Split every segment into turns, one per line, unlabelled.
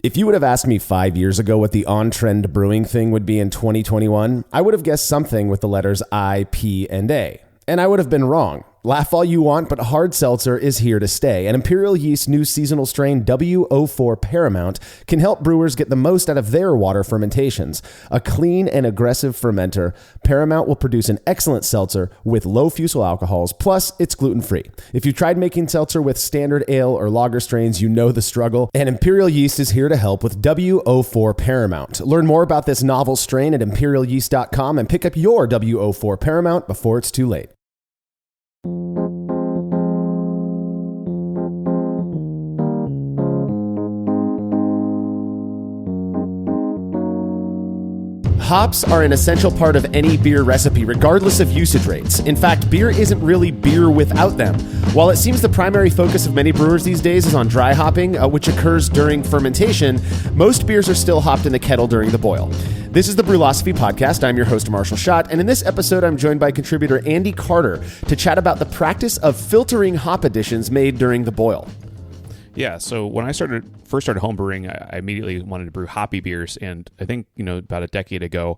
If you would have asked me 5 years ago what the on-trend brewing thing would be in 2021, I would have guessed something with the letters I, P, and A. And I would have been wrong. Laugh all you want, but hard seltzer is here to stay. And Imperial Yeast's new seasonal strain W04 Paramount can help brewers get the most out of their water fermentations. A clean and aggressive fermenter, Paramount will produce an excellent seltzer with low fusel alcohols, plus it's gluten-free. If you tried making seltzer with standard ale or lager strains, you know the struggle, and Imperial Yeast is here to help with W04 Paramount. Learn more about this novel strain at imperialyeast.com and pick up your W04 Paramount before it's too late. Hops are an essential part of any beer recipe, regardless of usage rates. In fact, beer isn't really beer without them. While it seems the primary focus of many brewers these days is on dry hopping, which occurs during fermentation, most beers are still hopped in the kettle during the boil. This is the Brewlosophy Podcast. I'm your host, Marshall Schott, and in this episode, I'm joined by contributor Andy Carter to chat about the practice of filtering hop additions made during the boil.
Yeah, so when I first started homebrewing, I immediately wanted to brew hoppy beers, and I think about a decade ago,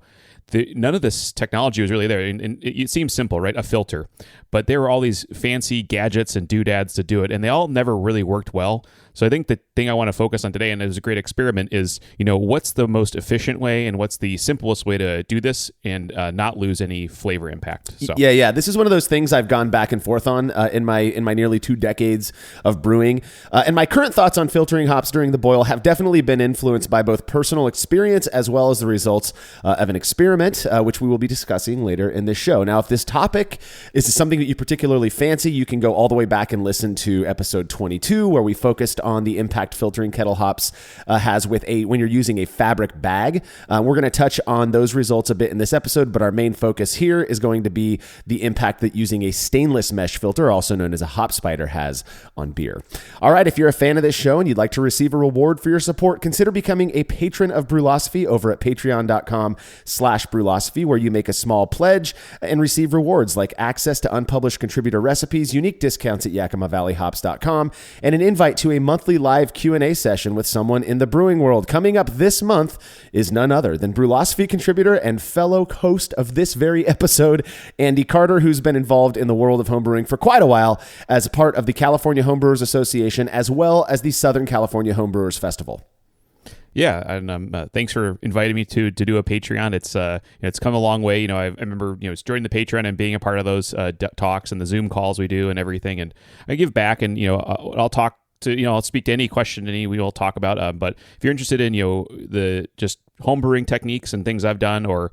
none of this technology was really there, and it seems simple, right? A filter, but there were all these fancy gadgets and doodads to do it, and they all never really worked well. So I think the thing I want to focus on today, and it was a great experiment, is what's the most efficient way and what's the simplest way to do this and not lose any flavor impact. So
yeah, this is one of those things I've gone back and forth on in my nearly 2 decades of brewing, and my current thoughts on filtering hops during the boil have definitely been influenced by both personal experience as well as the results of an experiment, which we will be discussing later in this show. Now, if this topic is something that you particularly fancy, you can go all the way back and listen to episode 22, where we focused on the impact filtering kettle hops has with when you're using a fabric bag. We're going to touch on those results a bit in this episode, but our main focus here is going to be the impact that using a stainless mesh filter, also known as a hop spider, has on beer. All right, if you're a fan of this show and you'd like to receive a reward for your support, consider becoming a patron of Brewlosophy over at patreon.com/Brewlosophy, where you make a small pledge and receive rewards like access to unpublished contributor recipes, unique discounts at YakimaValleyHops.com, and an invite to a monthly live Q&A session with someone in the brewing world. Coming up this month is none other than Brewlosophy contributor and fellow host of this very episode, Andy Carter, who's been involved in the world of homebrewing for quite a while as part of the California Homebrewers Association, as well as the Southern California Homebrewers Festival.
Yeah, and thanks for inviting me to do a Patreon. It's come a long way. I remember joining the Patreon and being a part of those talks and the Zoom calls we do and everything. And I give back, and I'll talk to I'll speak to any question we will talk about. But if you're interested in the just homebrewing techniques and things I've done, or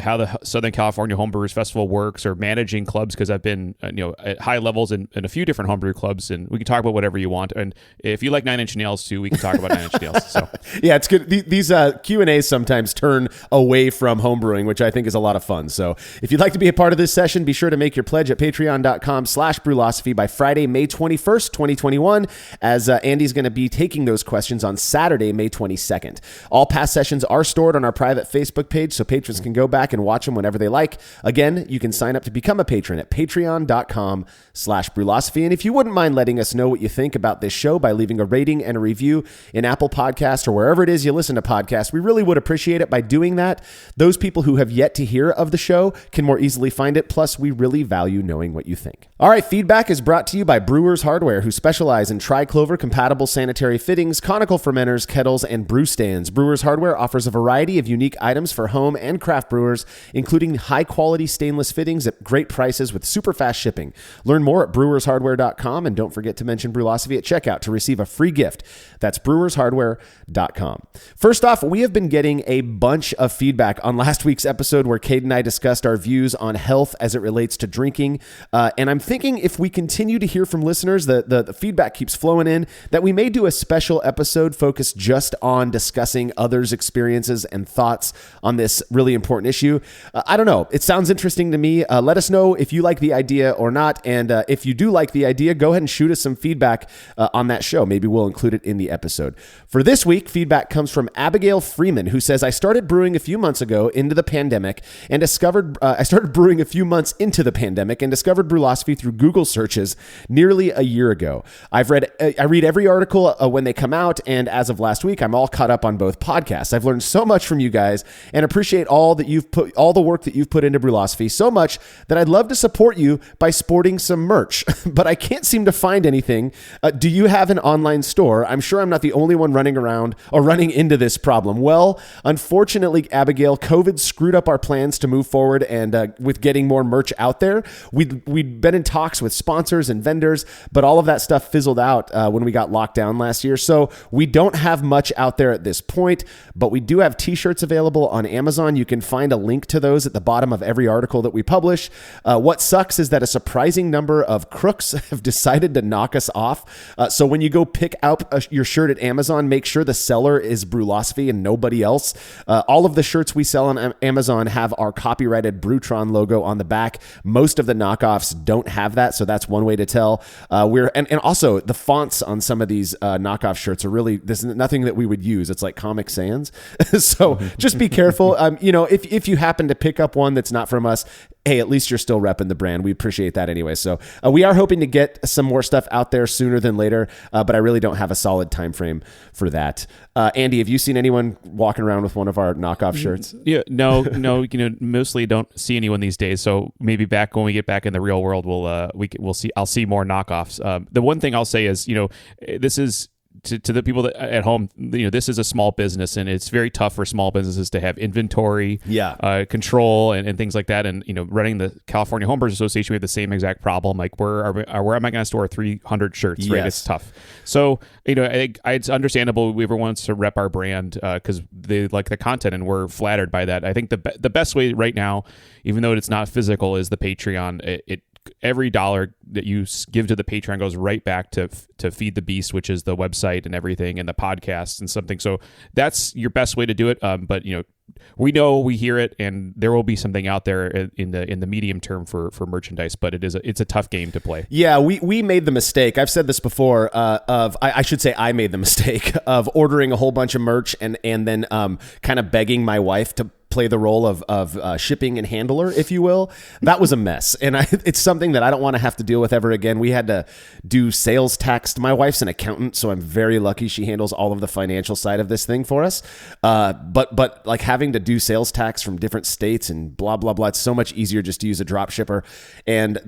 how the Southern California Homebrewers Festival works, or managing clubs, because I've been at high levels in a few different homebrew clubs, and we can talk about whatever you want. And if you like Nine Inch Nails too, we can talk about Nine Inch Nails. So
yeah, it's good. These Q&As sometimes turn away from homebrewing, which I think is a lot of fun. So if you'd like to be a part of this session, be sure to make your pledge at patreon.com/Brewlosophy by Friday, May 21st, 2021, as Andy's going to be taking those questions on Saturday, May 22nd. All past sessions are stored on our private Facebook page, so patrons can go back and watch them whenever they like. Again, you can sign up to become a patron at patreon.com/Brewlosophy. And if you wouldn't mind letting us know what you think about this show by leaving a rating and a review in Apple Podcasts or wherever it is you listen to podcasts, we really would appreciate it. By doing that, those people who have yet to hear of the show can more easily find it. Plus, we really value knowing what you think. All right, feedback is brought to you by Brewers Hardware, who specialize in triclover compatible sanitary fittings, conical fermenters, kettles, and brew stands. Brewers Hardware offers a variety of unique items for home and craft brewers, including high-quality stainless fittings at great prices with super fast shipping. Learn more at brewershardware.com, and don't forget to mention Brewlosophy at checkout to receive a free gift. That's brewershardware.com. First off, we have been getting a bunch of feedback on last week's episode where Cade and I discussed our views on health as it relates to drinking, and I'm thinking if we continue to hear from listeners, the feedback keeps flowing in, that we may do a special episode focused just on discussing others' experiences and thoughts on this really important important issue. I don't know. It sounds interesting to me. Let us know if you like the idea or not. And if you do like the idea, go ahead and shoot us some feedback on that show. Maybe we'll include it in the episode. For this week, feedback comes from Abigail Freeman, who says, I started brewing a few months ago into the pandemic and discovered, I started brewing a few months into the pandemic and discovered Brewlosophy through Google searches nearly a year ago. I read every article when they come out, and as of last week, I'm all caught up on both podcasts. I've learned so much from you guys and appreciate all the work that you've put into Brewlosophy, so much that I'd love to support you by sporting some merch, but I can't seem to find anything. Do you have an online store? I'm sure I'm not the only one running around or running into this problem. Well, unfortunately, Abigail, COVID screwed up our plans to move forward and with getting more merch out there. We'd been in talks with sponsors and vendors, but all of that stuff fizzled out when we got locked down last year. So we don't have much out there at this point, but we do have t-shirts available on Amazon. You can find a link to those at the bottom of every article that we publish. What sucks is that a surprising number of crooks have decided to knock us off. So when you go pick up your shirt at Amazon, make sure the seller is Brewlosophy and nobody else. All of the shirts we sell on Amazon have our copyrighted Brewtron logo on the back. Most of the knockoffs don't have that, so that's one way to tell. And also the fonts on some of these knockoff shirts are really, this is nothing that we would use. It's like Comic Sans. So just be careful. If you happen to pick up one that's not from us, hey, at least you're still repping the brand. We appreciate that anyway. So we are hoping to get some more stuff out there sooner than later, but I really don't have a solid time frame for that. Andy, have you seen anyone walking around with one of our knockoff shirts?
Yeah, no. Mostly don't see anyone these days. So maybe when we get back in the real world, we'll see. I'll see more knockoffs. The one thing I'll say is, this is. To the people that at home, this is a small business, and it's very tough for small businesses to have inventory, control, and things like that. And running the California Homebrewers Association, we have the same exact problem. Like, where am I going to store 300 shirts?
Yes.
Right, it's tough. So it's understandable. Everyone wants to rep our brand because they like the content, and we're flattered by that. I think the best way right now, even though it's not physical, is the Patreon. Every dollar that you give to the Patreon goes right back to Feed the Beast, which is the website and everything, and the podcast and something. So that's your best way to do it. But we hear it, and there will be something out there in the medium term for merchandise. But it's a tough game to play.
Yeah, we made the mistake. I've said this before. I should say I made the mistake of ordering a whole bunch of merch and then kind of begging my wife to play the role of shipping and handler, if you will. That was a mess. And it's something that I don't want to have to deal with ever again. We had to do sales tax. My wife's an accountant, so I'm very lucky she handles all of the financial side of this thing for us. But like having to do sales tax from different states and blah, blah, blah, it's so much easier just to use a drop shipper. And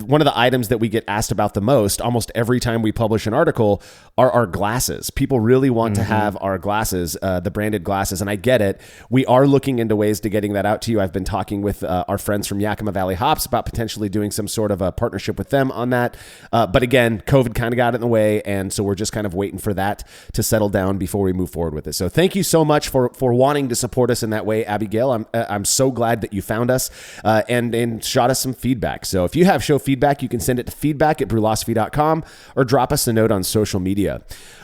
one of the items that we get asked about the most, almost every time we publish an article, are our glasses. People really want to have our glasses, the branded glasses. And I get it. We are looking into ways to getting that out to you. I've been talking with our friends from Yakima Valley Hops about potentially doing some sort of a partnership with them on that. But again, COVID kind of got in the way, and so we're just kind of waiting for that to settle down before we move forward with it. So thank you so much for wanting to support us in that way, Abigail. I'm so glad that you found us and shot us some feedback. So if you have show feedback, you can send it to feedback@brewlosophy.com or drop us a note on social media.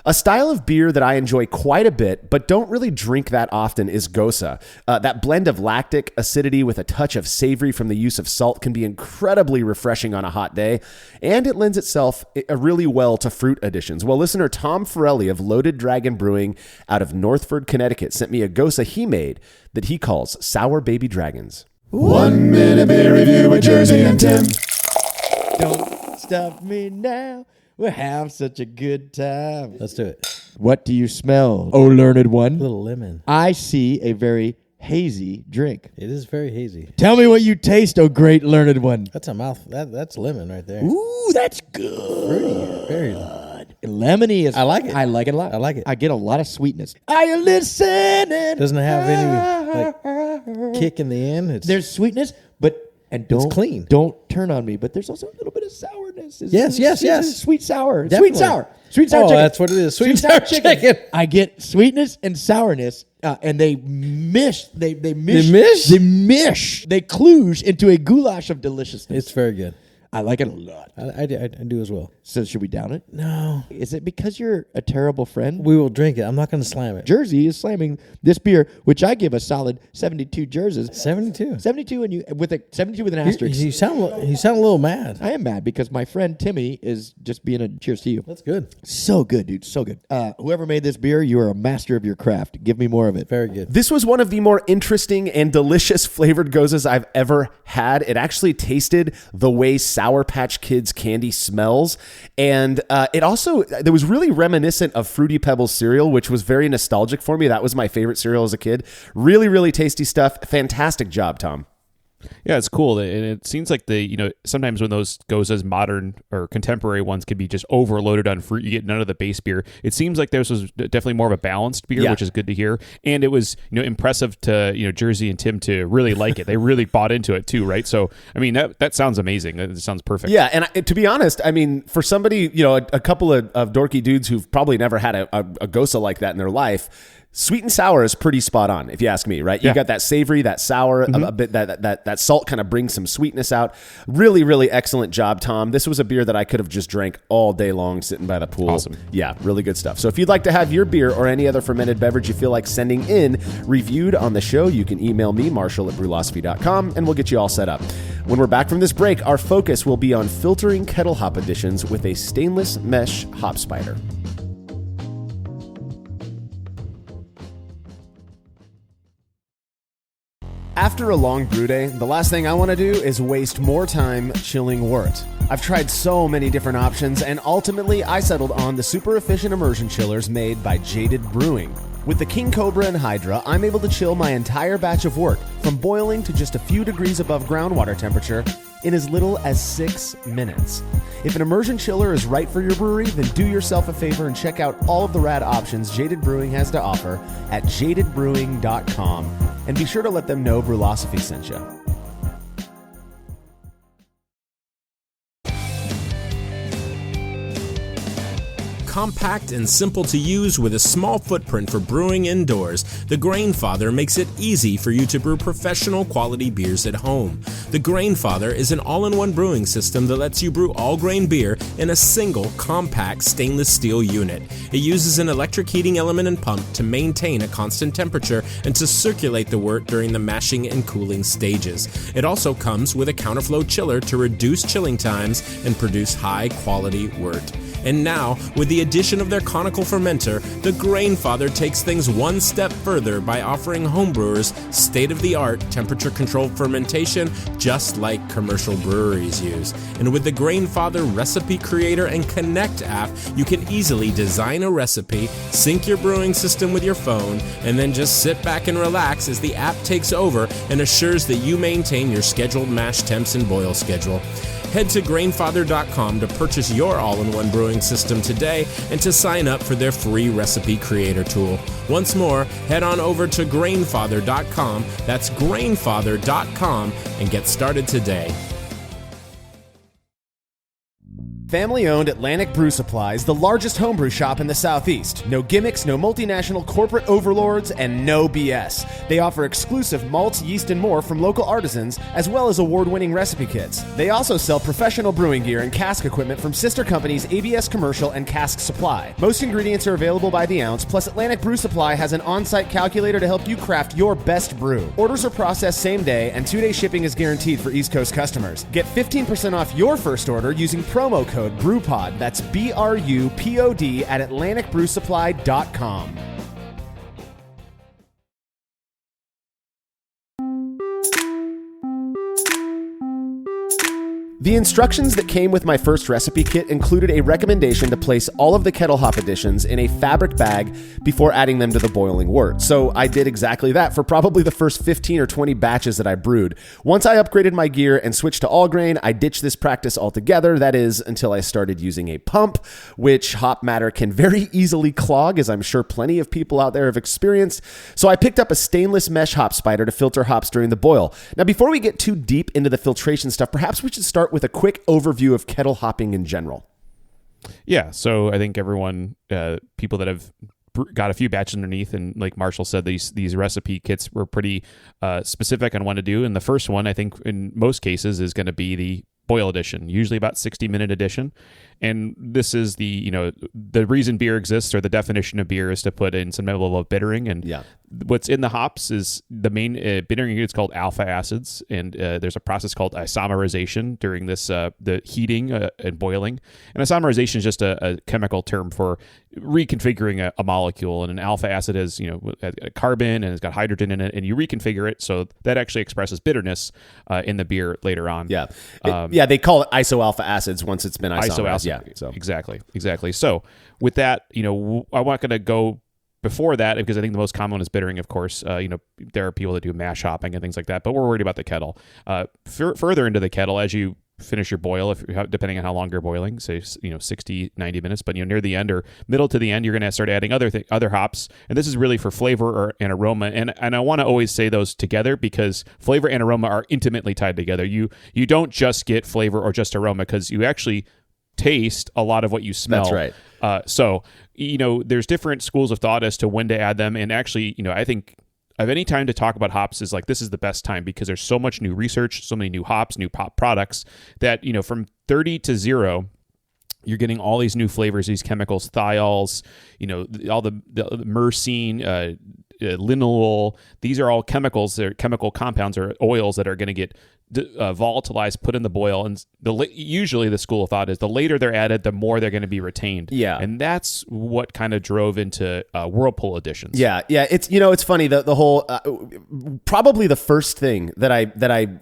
A style of beer that I enjoy quite a bit, but don't really drink that often, is Gosa. That blend of lactic acidity with a touch of savory from the use of salt can be incredibly refreshing on a hot day, and it lends itself really well to fruit additions. Well, listener Tom Forelli of Loaded Dragon Brewing out of Northford, Connecticut, sent me a Gosa he made that he calls Sour Baby Dragons.
1 minute beer review with Jersey and Tim.
Don't stop me now. We'll have such a good time.
Let's do it.
What do you smell, oh learned one?
A little lemon.
I see a very hazy drink.
It is very hazy.
Tell me what you taste, oh great learned one.
That's a mouth. That's lemon right there.
Ooh, that's good.
Fruity. Very.
Lemony is.
I like it.
I like it a lot.
I like it.
I get a lot of sweetness. Are you listening?
Doesn't have any like kick in the end.
There's sweetness, but don't
clean.
Don't turn on me. But there's also a little bit of sourness.
Yes.
Sweet sour.
Definitely.
Sweet sour. Sweet sour chicken.
That's what it is. Sweet sour chicken.
I get sweetness and sourness, and they mish. They kloosh into a goulash of deliciousness.
It's very good.
I like it a lot.
I do as well.
So should we down it?
No,
Is it because you're a terrible friend?
we will drink it. I'm not going to slam it.
Jersey is slamming this beer, which I give a solid 72 jerseys.
72.
72 and you with a 72 with an asterisk.
You sound a little mad.
I am mad because my friend Timmy is just being a cheers to you.
That's good.
So good, dude. So good. Whoever made this beer, you are a master of your craft. Give me more of it.
Very good.
This was one of the more interesting and delicious flavored gozas I've ever had. It actually tasted the way Sour Patch Kids candy smells. And it was really reminiscent of Fruity Pebbles cereal, which was very nostalgic for me. That was my favorite cereal as a kid. Really, really tasty stuff. Fantastic job, Tom.
Yeah, it's cool. And it seems like sometimes when those gozas, modern or contemporary ones, can be just overloaded on fruit, you get none of the base beer. It seems like this was definitely more of a balanced beer, which is good to hear. And it was, impressive to, Jersey and Tim to really like it. They really bought into it too, right? So, I mean, that sounds amazing. It sounds perfect.
Yeah, and to be honest, I mean, for somebody, a couple of dorky dudes who've probably never had a goza like that in their life, sweet and sour is pretty spot on, if you ask me, right? You got that savory, that sour, a bit that salt kind of brings some sweetness out. Really, really excellent job, Tom. This was a beer that I could have just drank all day long sitting by the pool.
Awesome.
Yeah, really good stuff. So if you'd like to have your beer or any other fermented beverage you feel like sending in reviewed on the show, you can email me, marshall@brewlosophy.com, and we'll get you all set up. When we're back from this break, our focus will be on filtering kettle hop additions with a stainless mesh hop spider. After a long brew day, the last thing I want to do is waste more time chilling wort. I've tried so many different options, and ultimately I settled on the super efficient immersion chillers made by Jaded Brewing. With the King Cobra and Hydra, I'm able to chill my entire batch of wort from boiling to just a few degrees above groundwater temperature in as little as 6 minutes. If an immersion chiller is right for your brewery, then do yourself a favor and check out all of the rad options Jaded Brewing has to offer at jadedbrewing.com. And be sure to let them know Brewlosophy sent you.
Compact and simple to use with a small footprint for brewing indoors, the Grainfather makes it easy for you to brew professional quality beers at home. The Grainfather is an all-in-one brewing system that lets you brew all grain beer in a single compact stainless steel unit. It uses an electric heating element and pump to maintain a constant temperature and to circulate the wort during the mashing and cooling stages. It also comes with a counterflow chiller to reduce chilling times and produce high-quality wort. And now, with the addition of their conical fermenter, the Grainfather takes things one step further by offering homebrewers state-of-the-art temperature-controlled fermentation just like commercial breweries use. And with the Grainfather Recipe Creator and Connect app, you can easily design a recipe, sync your brewing system with your phone, and then just sit back and relax as the app takes over and assures that you maintain your scheduled mash temps and boil schedule. Head to Grainfather.com to purchase your all-in-one brewing system today and to sign up for their free Recipe Creator tool. Once more, head on over to Grainfather.com, that's Grainfather.com, and get started today.
Family-owned Atlantic Brew Supply is the largest homebrew shop in the Southeast. No gimmicks, no multinational corporate overlords, and no BS. They offer exclusive malts, yeast, and more from local artisans, as well as award-winning recipe kits. They also sell professional brewing gear and cask equipment from sister companies ABS Commercial and Cask Supply. Most ingredients are available by the ounce, plus Atlantic Brew Supply has an on-site calculator to help you craft your best brew. Orders are processed same day, and 2-day shipping is guaranteed for East Coast customers. Get 15% off your first order using promo code BREWPOD, that's BRUPOD, at AtlanticBrewSupply.com. The instructions that came with my first recipe kit included a recommendation to place all of the kettle hop additions in a fabric bag before adding them to the boiling wort. So I did exactly that for probably the first 15 or 20 batches that I brewed. Once I upgraded my gear and switched to all grain, I ditched this practice altogether. That is, until I started using a pump, which hop matter can very easily clog, as I'm sure plenty of people out there have experienced. So I picked up a stainless mesh hop spider to filter hops during the boil. Now, before we get too deep into the filtration stuff, perhaps we should start with a quick overview of kettle hopping in general.
Yeah, so I think everyone, people that have got a few batches underneath, and like Marshall said, these recipe kits were pretty specific on what to do. And the first one, I think in most cases, is going to be the boil edition, usually about 60-minute edition. And this is the reason beer exists, or the definition of beer, is to put in some level of bittering. And what's in the hops is the main bittering is called alpha acids. And there's a process called isomerization during this, the heating and boiling. And isomerization is just a chemical term for reconfiguring a molecule. And an alpha acid is, a carbon and it's got hydrogen in it, and you reconfigure it. So that actually expresses bitterness in the beer later on.
Yeah. They call it isoalpha acids onth it's been isomerized. Yeah. So exactly. So with that, I'm not going to go before that, because I think the most common one is bittering, of course. There are people that do mash hopping and things like that, but we're worried about the kettle. Further into the kettle, as you finish your boil, depending on how long you're boiling, say 60, 90 minutes, but near the end or middle to the end, you're going to start adding other hops, and this is really for flavor and aroma. And I want to always say those together, because flavor and aroma are intimately tied together. You don't just get flavor or just aroma, because you actually taste a lot of what you smell. That's right.
So there's different schools of thought as to when to add them, and actually, I think of any time to talk about hops is this is the best time, because there's so much new research, so many new hops, new pop products, that from 30 to 0, you're getting all these new flavors, these chemicals, thiols, all the myrcene, linalool. These are all chemicals. They're chemical compounds or oils that are going to get volatilized, put in the boil. And usually the school of thought is the later they're added, the more they're going to be retained.
Yeah.
And that's what kind of drove into Whirlpool editions.
Yeah. It's, it's funny, the whole, probably the first thing that I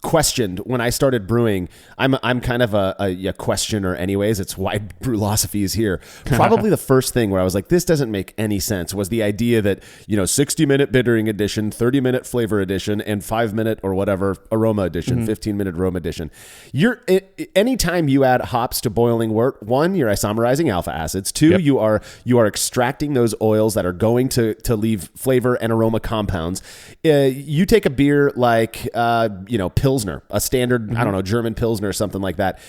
questioned when I started brewing. I'm kind of a questioner anyways. It's why Brewlosophy is here. Probably the first thing where I was like, this doesn't make any sense, was the idea that 60-minute bittering edition, 30-minute flavor edition, and 5-minute or whatever aroma edition, 15-minute aroma edition. Anytime you add hops to boiling wort, one, you're isomerizing alpha acids. Two, you are extracting those oils that are going to leave flavor and aroma compounds. You take a beer like Pilsner, a standard, I don't know, German Pilsner or something like that,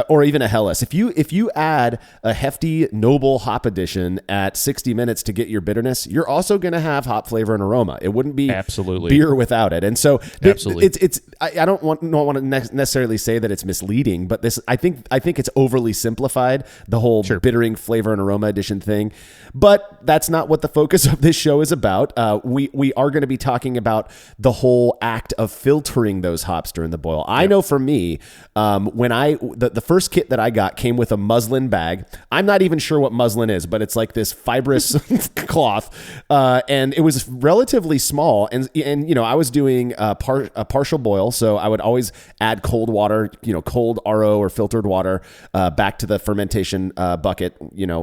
or even a Helles. If you add a hefty noble hop addition at 60 minutes to get your bitterness, you're also going to have hop flavor and aroma. It wouldn't be
absolutely
beer without it. And so
absolutely,
I don't want to necessarily say that it's misleading, but I think it's overly simplified, the whole bittering flavor and aroma addition thing. But that's not what the focus of this show is about. We are going to be talking about the whole act of filtering those hops during the boil. I know for me, when the first kit that I got came with a muslin bag. I'm not even sure what muslin is, but it's like this fibrous cloth, and it was relatively small. And I was doing a partial boil, so I would always add cold water, cold RO or filtered water, back to the fermentation bucket.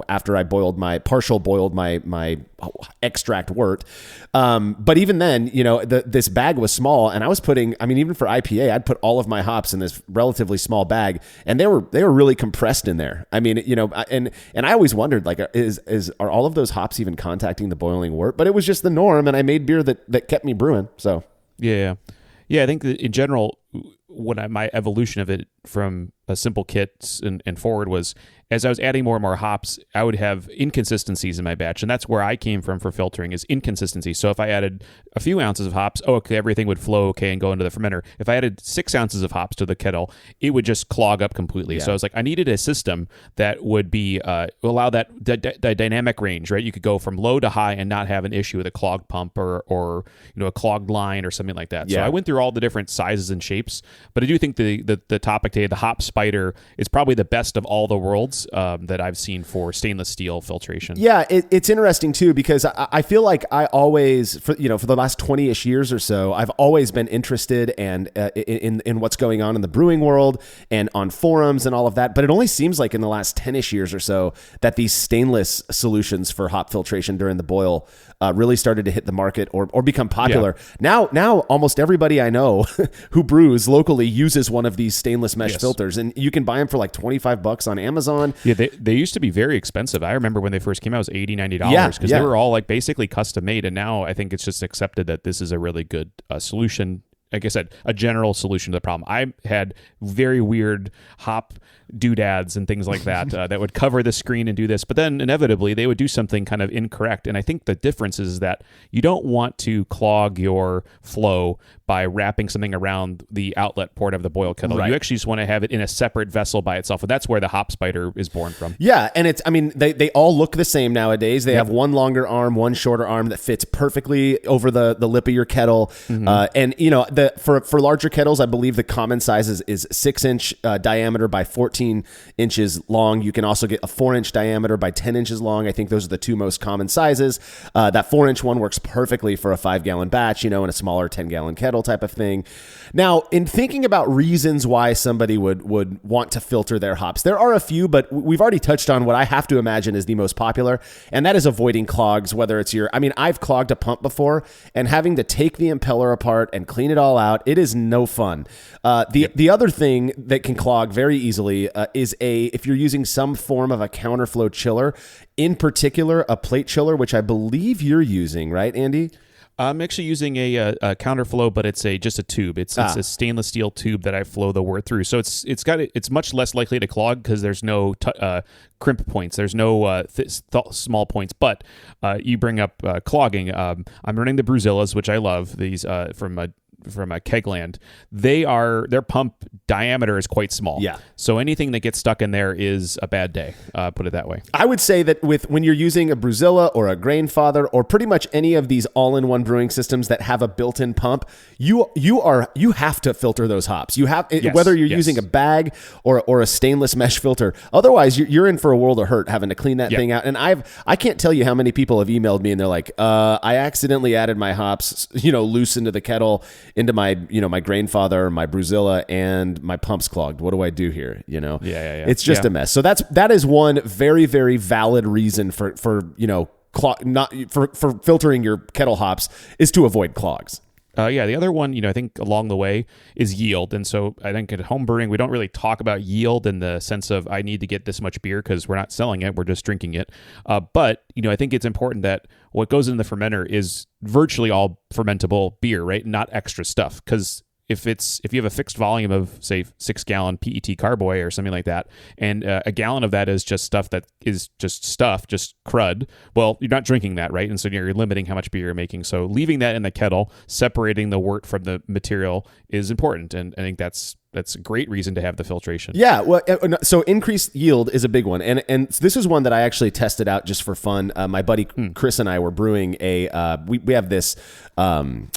After I boiled my extract wort. But even then, this bag was small, and I was putting, even for IPA, I'd put all of my hops in this relatively small bag, and they were really compressed in there. And I always wondered, like, are all of those hops even contacting the boiling wort? But it was just the norm, and I made beer that kept me brewing. So
yeah. I think that in general, my evolution of it from a simple kit and forward was, as I was adding more and more hops, I would have inconsistencies in my batch. And that's where I came from for filtering, is inconsistency. So if I added a few ounces of hops, everything would flow okay and go into the fermenter. If I added 6 ounces of hops to the kettle, it would just clog up completely. Yeah. So I was like, I needed a system that would be allow that dynamic range, right? You could go from low to high and not have an issue with a clogged pump or a clogged line or something like that. Yeah. So I went through all the different sizes and shapes, but I do think the topic today, the hop spider, is probably the best of all the worlds that I've seen for stainless steel filtration.
Yeah, it's interesting too, because I feel like I always, for the last 20-ish years or so, I've always been interested and in what's going on in the brewing world and on forums and all of that. But it only seems like in the last 10-ish years or so that these stainless solutions for hop filtration during the boil really started to hit the market or become popular. Yeah. Now almost everybody I know who brews locally uses one of these stainless mesh filters, and you can buy them for like $25 on Amazon.
Yeah, they used to be very expensive. I remember when they first came out, it was $80, $90 because they were all like basically custom made. And now I think it's just accepted that this is a really good solution. Like I said, a general solution to the problem. I had very weird hop doodads and things like that that would cover the screen and do this, but then inevitably they would do something kind of incorrect. And I think the difference is that you don't want to clog your flow by wrapping something around the outlet port of the boil kettle.
Right.
You actually just want to have it in a separate vessel by itself, and that's where the hop spider is born from.
Yeah, and they all look the same nowadays. They have one longer arm, one shorter arm that fits perfectly over the lip of your kettle. And for larger kettles, I believe the common size is 6-inch diameter by 14 inches long. You can also get a 4-inch diameter by 10 inches long. I think those are the two most common sizes. That 4-inch one works perfectly for a 5-gallon batch, in a smaller 10-gallon kettle type of thing. Now, in thinking about reasons why somebody would want to filter their hops, there are a few, but we've already touched on what I have to imagine is the most popular, and that is avoiding clogs, whether it's I've clogged a pump before, and having to take the impeller apart and clean it all out, it is no fun. The other thing that can clog very easily is if you're using some form of a counterflow chiller, in particular a plate chiller, which I believe you're using, right, Andy?
I'm actually using a counterflow, but it's just a tube. It's a stainless steel tube that I flow the wort through. So it's much less likely to clog because there's no crimp points. There's no small points. But you bring up clogging. I'm running the Bruzillas, which I love. These from a Kegland. Their pump diameter is quite small.
Yeah.
So anything that gets stuck in there is a bad day. Put it that way.
I would say that when you're using a Bruzilla or a Grainfather or pretty much any of these all-in-one brewing systems that have a built-in pump, you have to filter those hops. You have whether you're using a bag or a stainless mesh filter. Otherwise, you're in for a world of hurt having to clean that thing out. And I can't tell you how many people have emailed me and they're like, I accidentally added my hops, loose into the kettle, into my Grainfather, my Bruzilla, and my pump's clogged. What do I do here? It's just a mess. So that is one very, very valid reason for filtering your kettle hops is to avoid clogs.
The other one, I think along the way is yield. And so I think at home brewing, we don't really talk about yield in the sense of I need to get this much beer because we're not selling it. We're just drinking it. But I think it's important that what goes in the fermenter is virtually all fermentable beer, right? Not extra stuff. Because if you have a fixed volume of, say, 6-gallon PET carboy or something like that, and a gallon of that is just stuff that is just crud, well, you're not drinking that, right? And so you're limiting how much beer you're making. So leaving that in the kettle, separating the wort from the material is important. And I think that's a great reason to have the filtration. Yeah,
well, so increased yield is a big one. And this is one that I actually tested out just for fun. My buddy Chris and I were brewing we have this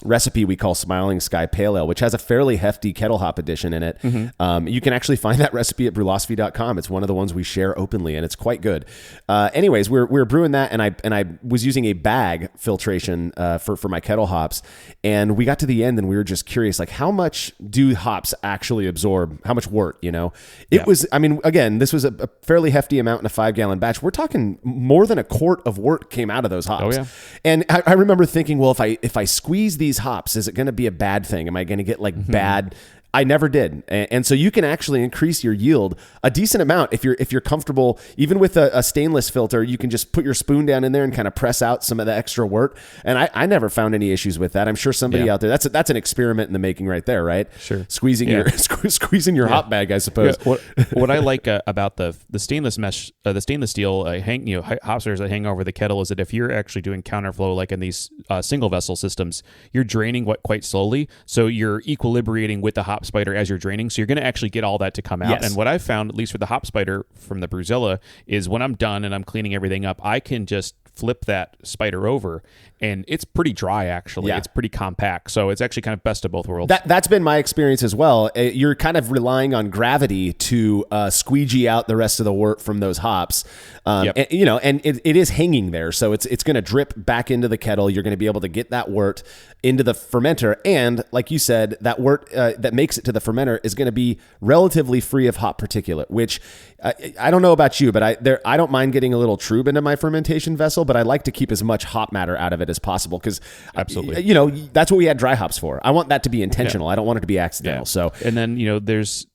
recipe we call Smiling Sky Pale Ale, which has a fairly hefty kettle hop addition in it. You can actually find that recipe at brewlosophy.com. It's one of the ones we share openly, and it's quite good. Anyways, we were brewing that, and I was using a bag filtration for my kettle hops, and we got to the end, and we were just curious, like, how much do hops actually absorb, how much wort, It was, again, this was a fairly hefty amount in a 5-gallon batch. We're talking more than a quart of wort came out of those hops.
Oh, yeah.
And I remember thinking, well, if I squeeze these hops, is it going to be a bad thing? Am I going to get bad? I never did. And so you can actually increase your yield a decent amount if you're comfortable. Even with a stainless filter, you can just put your spoon down in there and kind of press out some of the extra wort. And I never found any issues with that. I'm sure somebody out there, that's an experiment in the making right there, right?
Sure.
Squeezing your hop bag, I suppose.
Yeah. What I like about the stainless mesh, the stainless steel hopsters that hang over the kettle is that if you're actually doing counterflow like in these single vessel systems, you're draining quite slowly. So you're equilibrating with the hop spider as you're draining, so you're going to actually get all that to come out.
Yes.
And what I've found, at least for the hop spider from the Bruzilla, is when I'm done and I'm cleaning everything up, I can just flip that spider over, and it's pretty dry, actually.
Yeah.
It's pretty compact, so it's actually kind of best of both worlds.
That's been my experience as well. You're kind of relying on gravity to squeegee out the rest of the wort from those hops. And it is hanging there, so it's going to drip back into the kettle. You're going to be able to get that wort into the fermenter, and like you said, that wort that makes it to the fermenter is going to be relatively free of hop particulate, which I don't know about you, but I don't mind getting a little trube into my fermentation vessel, but I like to keep as much hop matter out of it as possible because,
absolutely,
that's what we had dry hops for. I want that to be intentional. I don't want it to be accidental.
Yeah.
So,
and then there's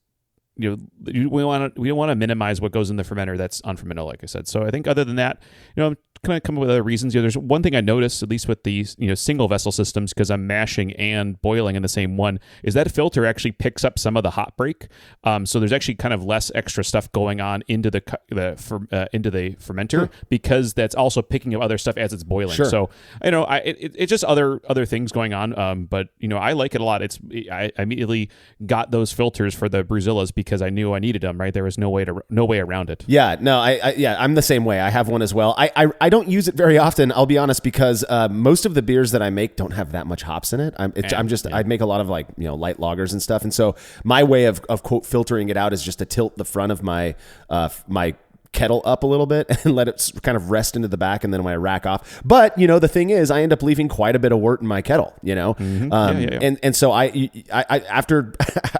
we don't want to minimize what goes in the fermenter that's unfermentable, like I said. So I think other than that, I'm kind of come up with other reasons. There's one thing I noticed, at least with these single vessel systems, because I'm mashing and boiling in the same one, is that filter actually picks up some of the hop break. So there's actually kind of less extra stuff going on into the fermenter because that's also picking up other stuff as it's boiling.
Sure.
So it's just other things going on. But I like it a lot. I immediately got those filters for the Brewzillas because I knew I needed them. Right, there was no way around it.
Yeah, no, I'm the same way. I have one as well. I don't use it very often, I'll be honest, because most of the beers that I make don't have that much hops in it. I make a lot of light lagers and stuff, and so my way of quote filtering it out is just to tilt the front of my kettle up a little bit and let it kind of rest into the back, and then when I rack off. But the thing is, I end up leaving quite a bit of wort in my kettle. And so I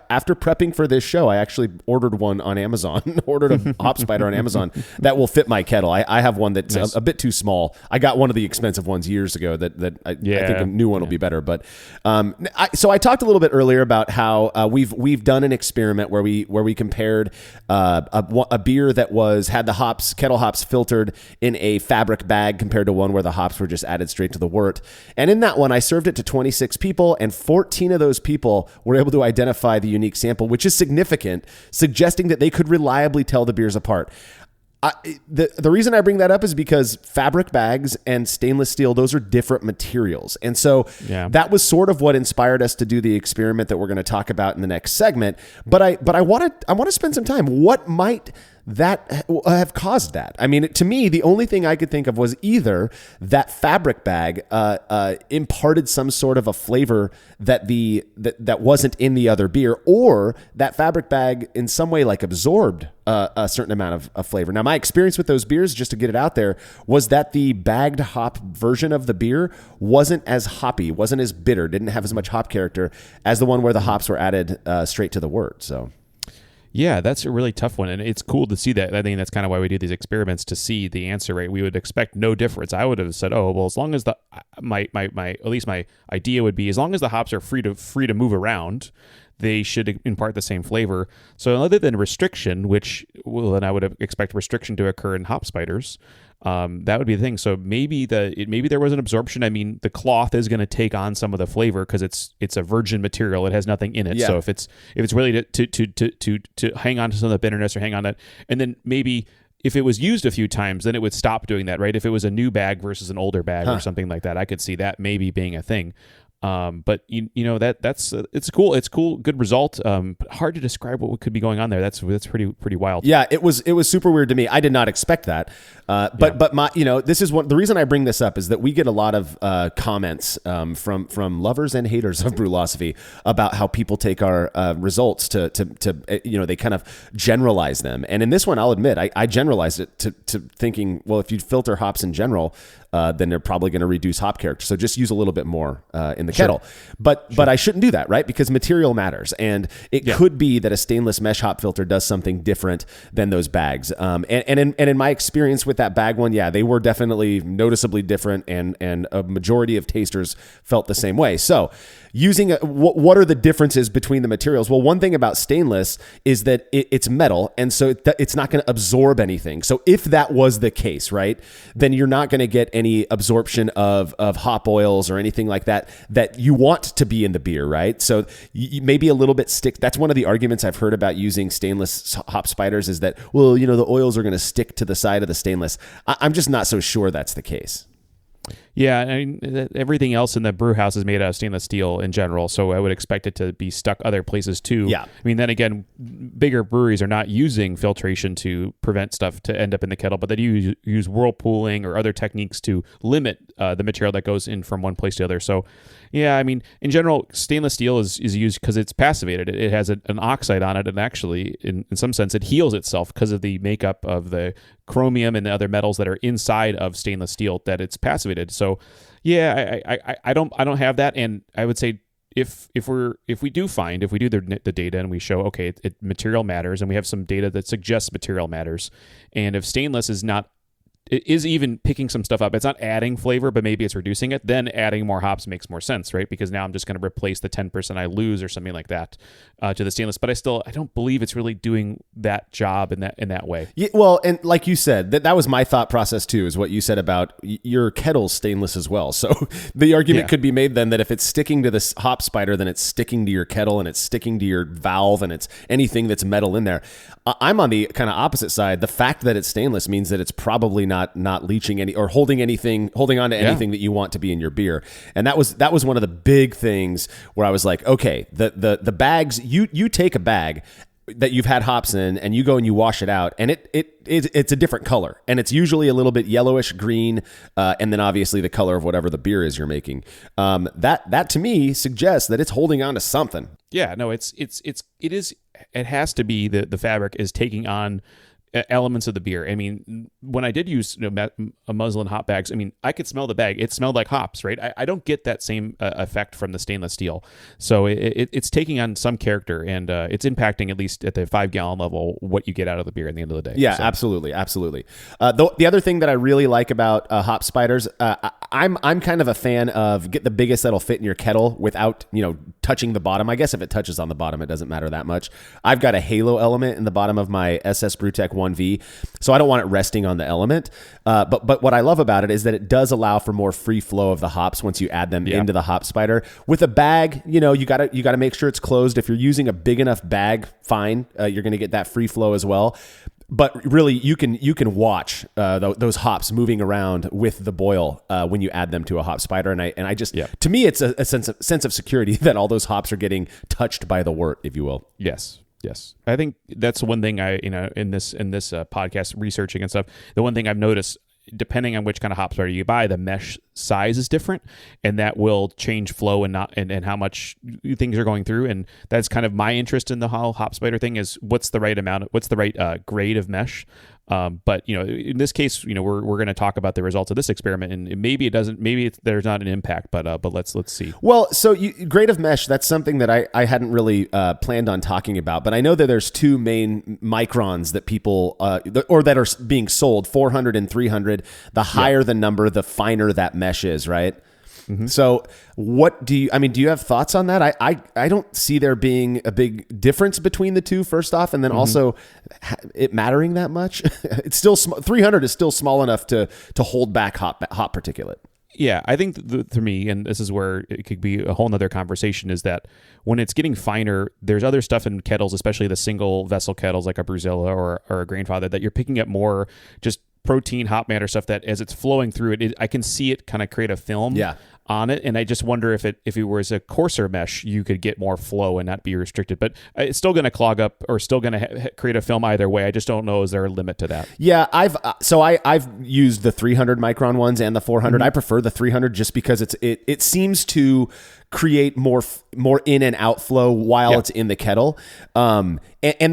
after prepping for this show, I actually ordered one on Amazon. Ordered a hop spider on Amazon that will fit my kettle. I have one that's nice. a bit too small. I got one of the expensive ones years ago that I think a new one will be better. But so I talked a little bit earlier about how we've done an experiment where we compared a beer that had the kettle hops filtered in a fabric bag compared to one where the hops were just added straight to the wort. And in that one, I served it to 26 people, and 14 of those people were able to identify the unique sample, which is significant, suggesting that they could reliably tell the beers apart. The reason I bring that up is because fabric bags and stainless steel, those are different materials. And so that was sort of what inspired us to do the experiment that we're going to talk about in the next segment. But I want to spend some time. What might that have caused that? I mean, to me, the only thing I could think of was either that fabric bag imparted some sort of a flavor that wasn't in the other beer, or that fabric bag in some way absorbed a certain amount of flavor. Now, my experience with those beers, just to get it out there, was that the bagged hop version of the beer wasn't as hoppy, wasn't as bitter, didn't have as much hop character as the one where the hops were added straight to the wort. So.
Yeah, that's a really tough one, and it's cool to see that. I think that's kind of why we do these experiments, to see the answer rate. We would expect no difference. I would have said, oh, well, as long as my at least my idea would be, as long as the hops are free to move around, they should impart the same flavor. So other than restriction, which then I would expect restriction to occur in hop spiders. That would be the thing. So maybe there was an absorption. I mean, the cloth is going to take on some of the flavor because it's a virgin material. It has nothing in it. Yeah. So if it's really to hang on to some of the bitterness or hang on to, and then maybe if it was used a few times, then it would stop doing that, right? If it was a new bag versus an older bag or something like that, I could see that maybe being a thing. But it's cool. It's cool. Good result. But hard to describe what could be going on there. That's pretty wild.
Yeah, it was super weird to me. I did not expect that. But my, this is the reason I bring this up is that we get a lot of comments from lovers and haters of Brewlosophy about how people take our results to they kind of generalize them. And in this one, I'll admit, I generalized it to thinking, well, if you filter hops in general, then they're probably going to reduce hop character. So just use a little bit more in the kettle. But I shouldn't do that, right? Because material matters. And it could be that a stainless mesh hop filter does something different than those bags. And in my experience with that bag one, they were definitely noticeably different, and a majority of tasters felt the same way. So what are the differences between the materials? Well, one thing about stainless is that it's metal, and so it's not going to absorb anything. So if that was the case, right, then you're not going to get any absorption of hop oils or anything like that you want to be in the beer, right? So maybe a little bit stick. That's one of the arguments I've heard about using stainless hop spiders is that, well, the oils are going to stick to the side of the stainless. I'm just not so sure that's the case.
Yeah, I mean, everything else in the brew house is made out of stainless steel in general, so I would expect it to be stuck other places too. Yeah. I mean, then again, bigger breweries are not using filtration to prevent stuff to end up in the kettle, but they do use whirlpooling or other techniques to limit the material that goes in from one place to the other. So, yeah, I mean, in general, stainless steel is used because it's passivated. It has an oxide on it, and actually, in some sense, it heals itself because of the makeup of the chromium and the other metals that are inside of stainless steel that it's passivated. So, yeah, I don't have that, and I would say if we do the data and we show material matters, and we have some data that suggests material matters, and if stainless is not it is even picking some stuff up. It's not adding flavor, but maybe it's reducing it. Then adding more hops makes more sense, right? Because now I'm just going to replace the 10% I lose or something like that to the stainless. But I don't believe it's really doing that job in that way.
Yeah, well, and like you said, that was my thought process too, is what you said about your kettle's stainless as well. So the argument could be made then that if it's sticking to this hop spider, then it's sticking to your kettle and it's sticking to your valve and it's anything that's metal in there. I'm on the kind of opposite side. The fact that it's stainless means that it's probably not leaching any or holding on to anything that you want to be in your beer. And that was one of the big things where I was like, okay, the bags, you take a bag that you've had hops in and you go and you wash it out and it's a different color and it's usually a little bit yellowish green and then obviously the color of whatever the beer is you're making. That to me suggests that it's holding on to something.
Yeah, no, it has to be the fabric is taking on elements of the beer. I mean, when I did use muslin hop bags, I mean, I could smell the bag. It smelled like hops, right? I don't get that same effect from the stainless steel. So it's taking on some character and it's impacting, at least at the 5-gallon level, what you get out of the beer at the end of the day.
Yeah,
so.
Absolutely. The other thing that I really like about hop spiders, I'm kind of a fan of get the biggest that'll fit in your kettle without, touching the bottom. I guess if it touches on the bottom, it doesn't matter that much. I've got a halo element in the bottom of my SS Brewtech 1V, so I don't want it resting on the element. But what I love about it is that it does allow for more free flow of the hops once you add them into the hop spider. With a bag, you gotta make sure it's closed. If you're using a big enough bag, fine, you're gonna get that free flow as well. But really, you can watch those hops moving around with the boil when you add them to a hop spider, and I just to me it's a sense of security that all those hops are getting touched by the wort, if you will.
Yes. I think that's one thing in this podcast researching and stuff. The one thing I've noticed, depending on which kind of hop spider you buy, the mesh size is different, and that will change flow and how much things are going through. And that's kind of my interest in the whole hop spider thing is what's the right grade of mesh. But in this case, we're going to talk about the results of this experiment, and maybe there's not an impact, but let's see.
Well, so grade of mesh, that's something that I hadn't really planned on talking about, but I know that there's two main microns that people or that are being sold, 400 and 300. The higher the number, the finer that mesh is, right? Mm-hmm. So do you have thoughts on that? I don't see there being a big difference between the two, first off, and then also it mattering that much. It's still 300 is still small enough to hold back hot particulate.
Yeah, I think for me, and this is where it could be a whole nother conversation, is that when it's getting finer, there's other stuff in kettles, especially the single vessel kettles like a Bruzilla or a Grainfather, that you're picking up more just protein, hop matter stuff that as it's flowing through it, I can see it kind of create a film on it. And I just wonder if it was a coarser mesh, you could get more flow and not be restricted. But it's still going to clog up or still going to create a film either way. I just don't know, is there a limit to that?
Yeah, I've used the 300 micron ones and the 400. I prefer the 300 just because it seems to create more in and out flow while it's in the kettle. And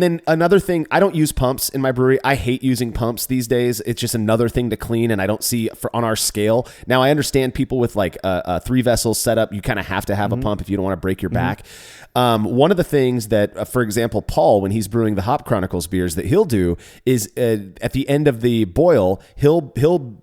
then another thing, I don't use pumps in my brewery. I hate using pumps these days. It's just another thing to clean, and I don't see on our scale. Now, I understand people with like a 3 vessels setup, you kind of have to have a pump if you don't want to break your back. One of the things that, for example, Paul, when he's brewing the Hop Chronicles beers, that he'll do is at the end of the boil, he'll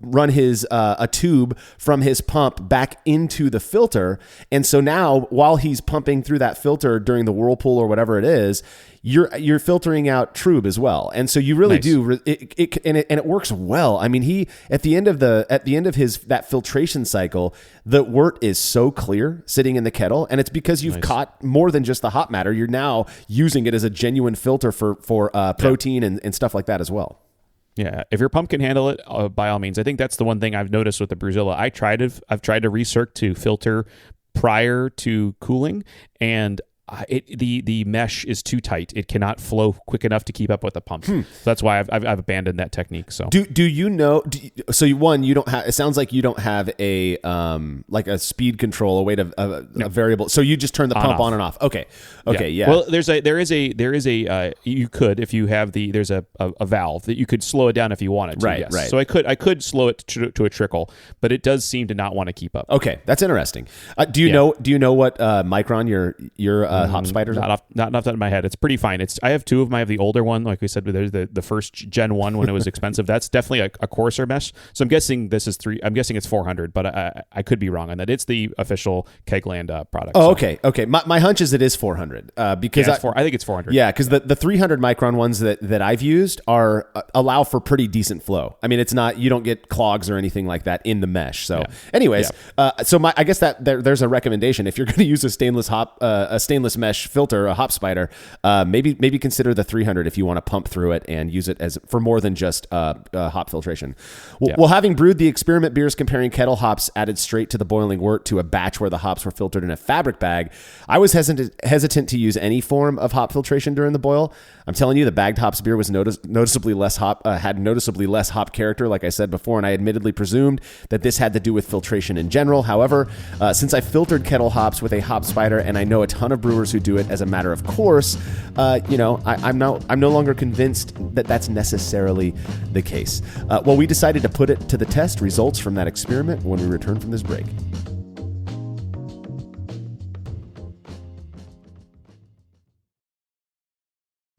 run his a tube from his pump back into the filter, and so now while he's pumping through that filter during the whirlpool or whatever it is, you're filtering out trub as well, and so you really do it works well. I mean, he at the end of his that filtration cycle, the wort is so clear sitting in the kettle, and it's because you've caught more than just the hop matter. You're now using it as a genuine filter for protein and stuff like that as well.
Yeah, if your pump can handle it, by all means. I think that's the one thing I've noticed with the Bruzilla. I've tried to recirc to filter prior to cooling, and the mesh is too tight. It cannot flow quick enough to keep up with the pump. So that's why I've abandoned that technique. So
do you know? You don't have. It sounds like you don't have a like a speed control, a way to a variable. So you just turn the pump on and off. Okay. Yeah.
Well, there is a you could, if you have there's a valve that you could slow it down if you wanted to.
Right.
Yes.
Right.
So I could slow it to a trickle, but it does seem to not want to keep up.
Okay, that's interesting. Do you know what micron your hop spiders?
Not off the top of my head. It's pretty fine. I have two of them. I have the older one, like we said, there's the first Gen 1 when it was expensive. That's definitely a coarser mesh. So I'm guessing this is I'm guessing it's 400, but I could be wrong on that. It's the official Kegland product.
Oh, so. Okay. My hunch is it is 400 because
I think it's 400.
Yeah, because the 300 micron ones that I've used allow for pretty decent flow. I mean, it's not, you don't get clogs or anything like that in the mesh. So anyways, I guess that there's a recommendation. If you're going to use a stainless mesh filter, a hop spider, maybe consider the 300 if you want to pump through it and use it for more than just hop filtration. Well, having brewed the experiment beers comparing kettle hops added straight to the boiling wort to a batch where the hops were filtered in a fabric bag, I was hesitant to use any form of hop filtration during the boil. I'm telling you, the bagged hops beer was noticeably less hop, had noticeably less hop character, like I said before, and I admittedly presumed that this had to do with filtration in general. However, since I filtered kettle hops with a hop spider, and I know a ton of brewers who do it as a matter of course, I'm no longer convinced that that's necessarily the case. Well, we decided to put it to the test. Results from that experiment when we return from this break.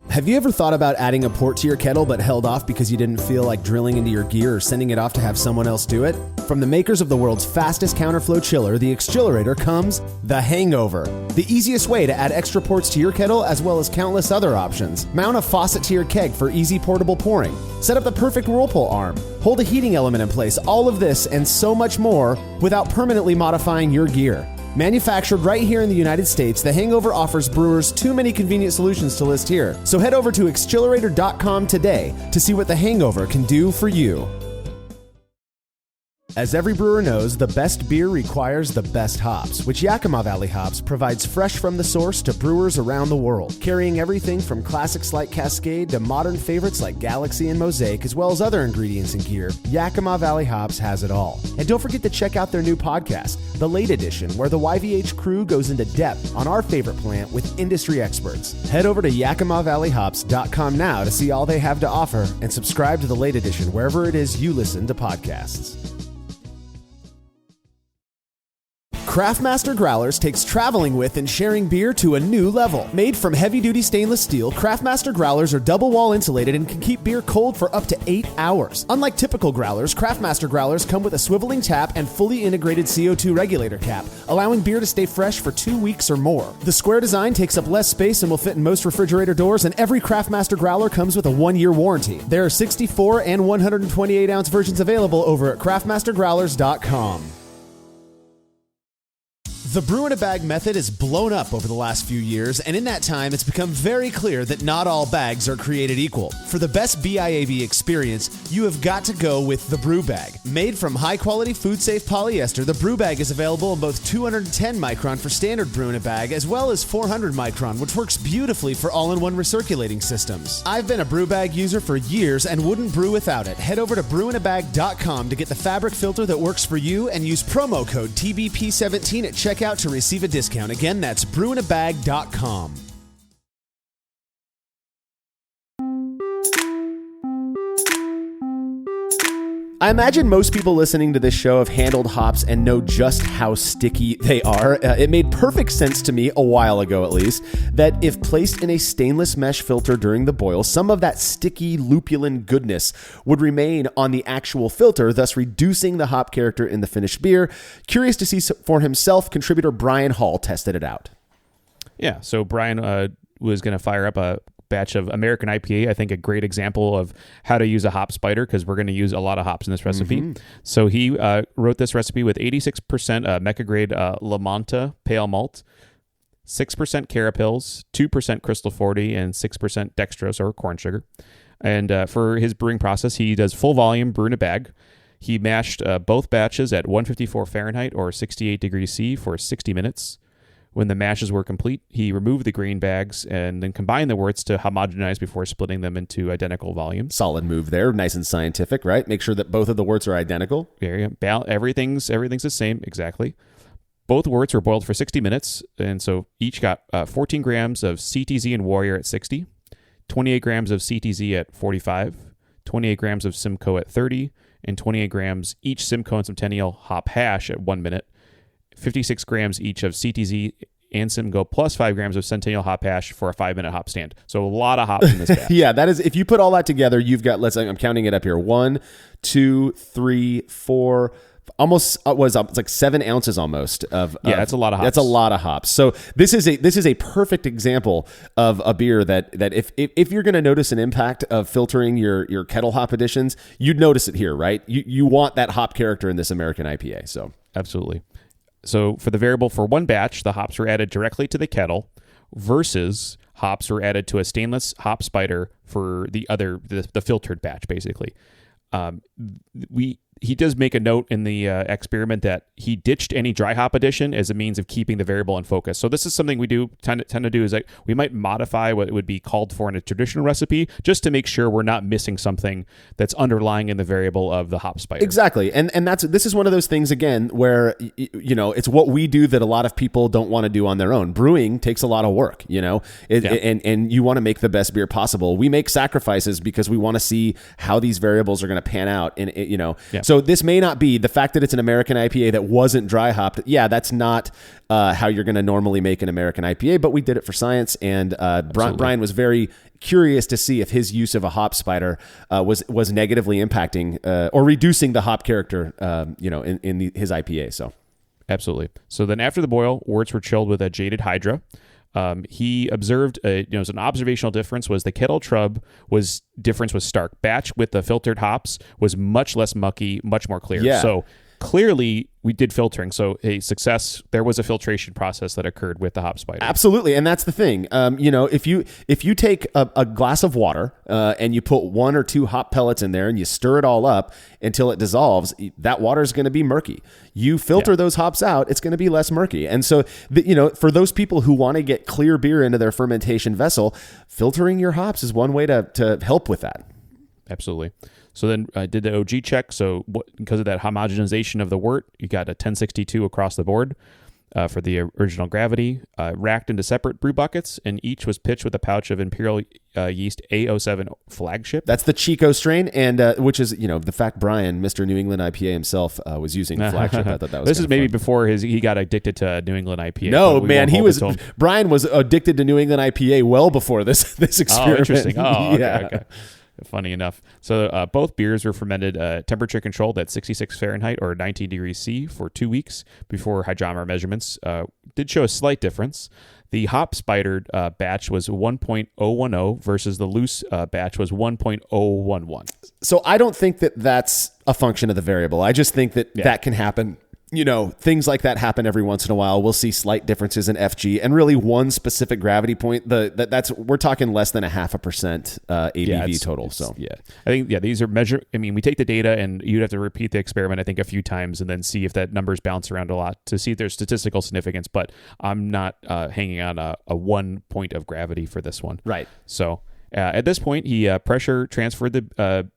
Have you ever thought about adding a port to your kettle but held off because you didn't feel like drilling into your gear or sending it off to have someone else do it? From the makers of the world's fastest counterflow chiller, the Xchillerator, comes the Hangover, the easiest way to add extra ports to your kettle as well as countless other options. Mount a faucet to your keg for easy portable pouring. Set up the perfect whirlpool arm. Hold a heating element in place. All of this and so much more without permanently modifying your gear. Manufactured right here in the United States, the Hangover offers brewers too many convenient solutions to list here. So head over to xchillerator.com today to see what the Hangover can do for you. As every brewer knows, the best beer requires the best hops, which Yakima Valley Hops provides fresh from the source to brewers around the world, carrying everything from classics like Cascade to modern favorites like Galaxy and Mosaic, as well as other ingredients and gear. Yakima Valley Hops has it all. And don't forget to check out their new podcast, The Late Edition, where the YVH crew goes into depth on our favorite plant with industry experts. Head over to YakimaValleyHops.com now to see all they have to offer and subscribe to The Late Edition wherever it is you listen to podcasts. Craftmaster Growlers takes traveling with and sharing beer to a new level. Made from heavy-duty stainless steel, Craftmaster Growlers are double-wall insulated and can keep beer cold for up to 8 hours. Unlike typical growlers, Craftmaster Growlers come with a swiveling tap and fully integrated CO2 regulator cap, allowing beer to stay fresh for 2 weeks or more. The square design takes up less space and will fit in most refrigerator doors, and every Craftmaster Growler comes with a 1-year warranty. There are 64 and 128-ounce versions available over at craftmastergrowlers.com. The brew-in-a-bag method has blown up over the last few years, and in that time, it's become very clear that not all bags are created equal. For the best BIAV experience, you have got to go with the Brew Bag. Made from high-quality, food-safe polyester, the Brew Bag is available in both 210 micron for standard brew-in-a-bag, as well as 400 micron, which works beautifully for all-in-one recirculating systems. I've been a Brew Bag user for years and wouldn't brew without it. Head over to brewinabag.com to get the fabric filter that works for you and use promo code TBP17 at checkout to receive a discount. Again, that's brewinabag.com. I imagine most people listening to this show have handled hops and know just how sticky they are. It made perfect sense to me, a while ago at least, that if placed in a stainless mesh filter during the boil, some of that sticky lupulin goodness would remain on the actual filter, thus reducing the hop character in the finished beer. Curious to see for himself, contributor Brian Hall tested it out.
Yeah, so Brian was going to fire up a batch of American IPA. I think a great example of how to use a hop spider, because we're going to use a lot of hops in this recipe. Mm-hmm. So he wrote this recipe with 86% Mecca grade La Manta pale malt, 6% Carapils, 2% Crystal 40, and 6% dextrose or corn sugar. And for his brewing process, he does full volume brew in a bag. He mashed both batches at 154 Fahrenheit or 68 degrees C for 60 minutes. When the mashes were complete, he removed the grain bags and then combined the worts to homogenize before splitting them into identical volumes.
Solid move there. Nice and scientific, right? Make sure that both of the worts are identical.
Everything's the same, exactly. Both worts were boiled for 60 minutes, and so each got 14 grams of CTZ and Warrior at 60, 28 grams of CTZ at 45, 28 grams of Simcoe at 30, and 28 grams each Simcoe and Centennial hop hash at 1 minute. 56 grams each of CTZ and Simcoe plus 5 grams of Centennial hop hash for a 5-minute hop stand. So a lot of hops in this batch.
Yeah, that is, if you put all that together, you've got, I'm counting it up here. 1, 2, 3, 4, almost it's like 7 ounces almost of
that's a lot of hops.
That's a lot of hops. So this is a perfect example of a beer that if you're going to notice an impact of filtering your kettle hop additions, you'd notice it here, right? You want that hop character in this American IPA. So
absolutely. So for the variable for one batch, the hops were added directly to the kettle versus hops were added to a stainless hop spider for the filtered batch, basically. He does make a note in the experiment that he ditched any dry hop addition as a means of keeping the variable in focus. So this is something we do tend to do, is like we might modify what would be called for in a traditional recipe just to make sure we're not missing something that's underlying in the variable of the hop spider.
Exactly. And this is one of those things, again, where it's what we do that a lot of people don't want to do on their own. Brewing takes a lot of work, and you want to make the best beer possible. We make sacrifices because we want to see how these variables are going to pan out. And So this may not be the fact that it's an American IPA that wasn't dry hopped. Yeah, that's not how you're going to normally make an American IPA, but we did it for science. And Brian was very curious to see if his use of a hop spider was negatively impacting or reducing the hop character, in his IPA. So
absolutely. So then after the boil, worts were chilled with a jaded Hydra. He observed, an observational difference was the kettle trub was stark. Batch with the filtered hops was much less mucky, much more clear.
Yeah.
So clearly we did filtering. So success. There was a filtration process that occurred with the hop spider.
Absolutely, and that's the thing. If you take a glass of water and you put 1 or 2 hop pellets in there and you stir it all up until it dissolves, that water is going to be murky. You filter those hops out, it's going to be less murky. And so, for those people who want to get clear beer into their fermentation vessel, filtering your hops is one way to help with that.
Absolutely. So then I did the OG check. So because of that homogenization of the wort, you got a 1062 across the board for the original gravity, racked into separate brew buckets, and each was pitched with a pouch of Imperial Yeast A07 flagship.
That's the Chico strain, and which is, the fact Brian, Mr. New England IPA himself, was using flagship. I thought that was
this is maybe fun. Before he got addicted to New England IPA.
No, man, Brian was addicted to New England IPA well before this experiment.
Oh, interesting. Oh,
yeah.
Okay. Funny enough. So both beers were fermented temperature controlled at 66 Fahrenheit or 19 degrees C for 2 weeks before hydrometer measurements did show a slight difference. The hop spidered batch was 1.010 versus the loose batch was 1.011.
So I don't think that that's a function of the variable. I just think that can happen. Things like that happen every once in a while. We'll see slight differences in FG, and really one specific gravity point. We're talking less than 0.5% ABV total. So
I think these are measured. I mean, we take the data, and you'd have to repeat the experiment I think a few times, and then see if that numbers bounce around a lot to see if there's statistical significance. But I'm not hanging on a 1 point of gravity for this one.
Right.
So at this point, he pressure transferred the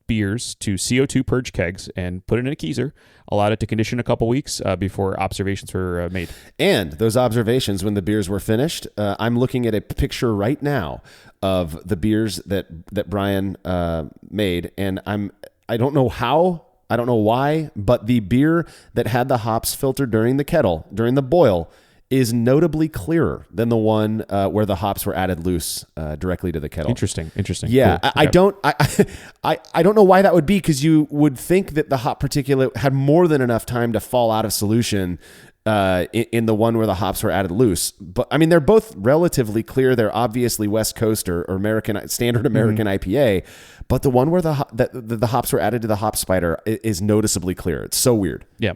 beers to CO2 purge kegs and put it in a keezer, allowed it to condition a couple weeks before observations were made. And
those observations, when the beers were finished, I'm looking at a picture right now of the beers that Brian made, and I don't know how, I don't know why, but the beer that had the hops filtered during the boil, is notably clearer than the one where the hops were added loose directly to the kettle.
Interesting.
Yeah, cool. I don't know why that would be, because you would think that the hop particulate had more than enough time to fall out of solution in the one where the hops were added loose. But I mean, they're both relatively clear. They're obviously West Coast or American standard American IPA, but the one where the hops were added to the hop spider is noticeably clear. It's so weird.
Yeah.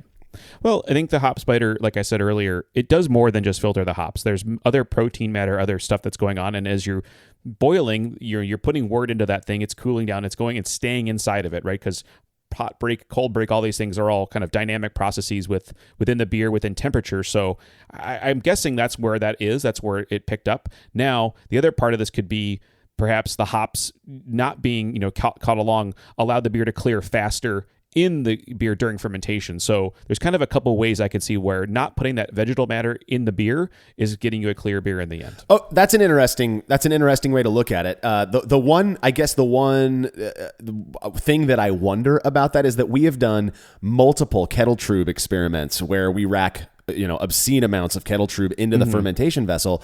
Well, I think the hop spider, like I said earlier, it does more than just filter the hops. There's other protein matter, other stuff that's going on. And as you're boiling, you're putting wort into that thing. It's cooling down. It's staying inside of it, right? Because hot break, cold break, all these things are all kind of dynamic processes within the beer, within temperature. So I'm guessing that's where that is. That's where it picked up. Now, the other part of this could be perhaps the hops not being caught along allowed the beer to clear faster in the beer during fermentation. So there's kind of a couple ways I can see where not putting that vegetal matter in the beer is getting you a clear beer in the end.
Oh, that's an interesting way to look at it. The one thing that I wonder about that is that we have done multiple kettle trub experiments where we rack obscene amounts of kettle trub into the fermentation vessel.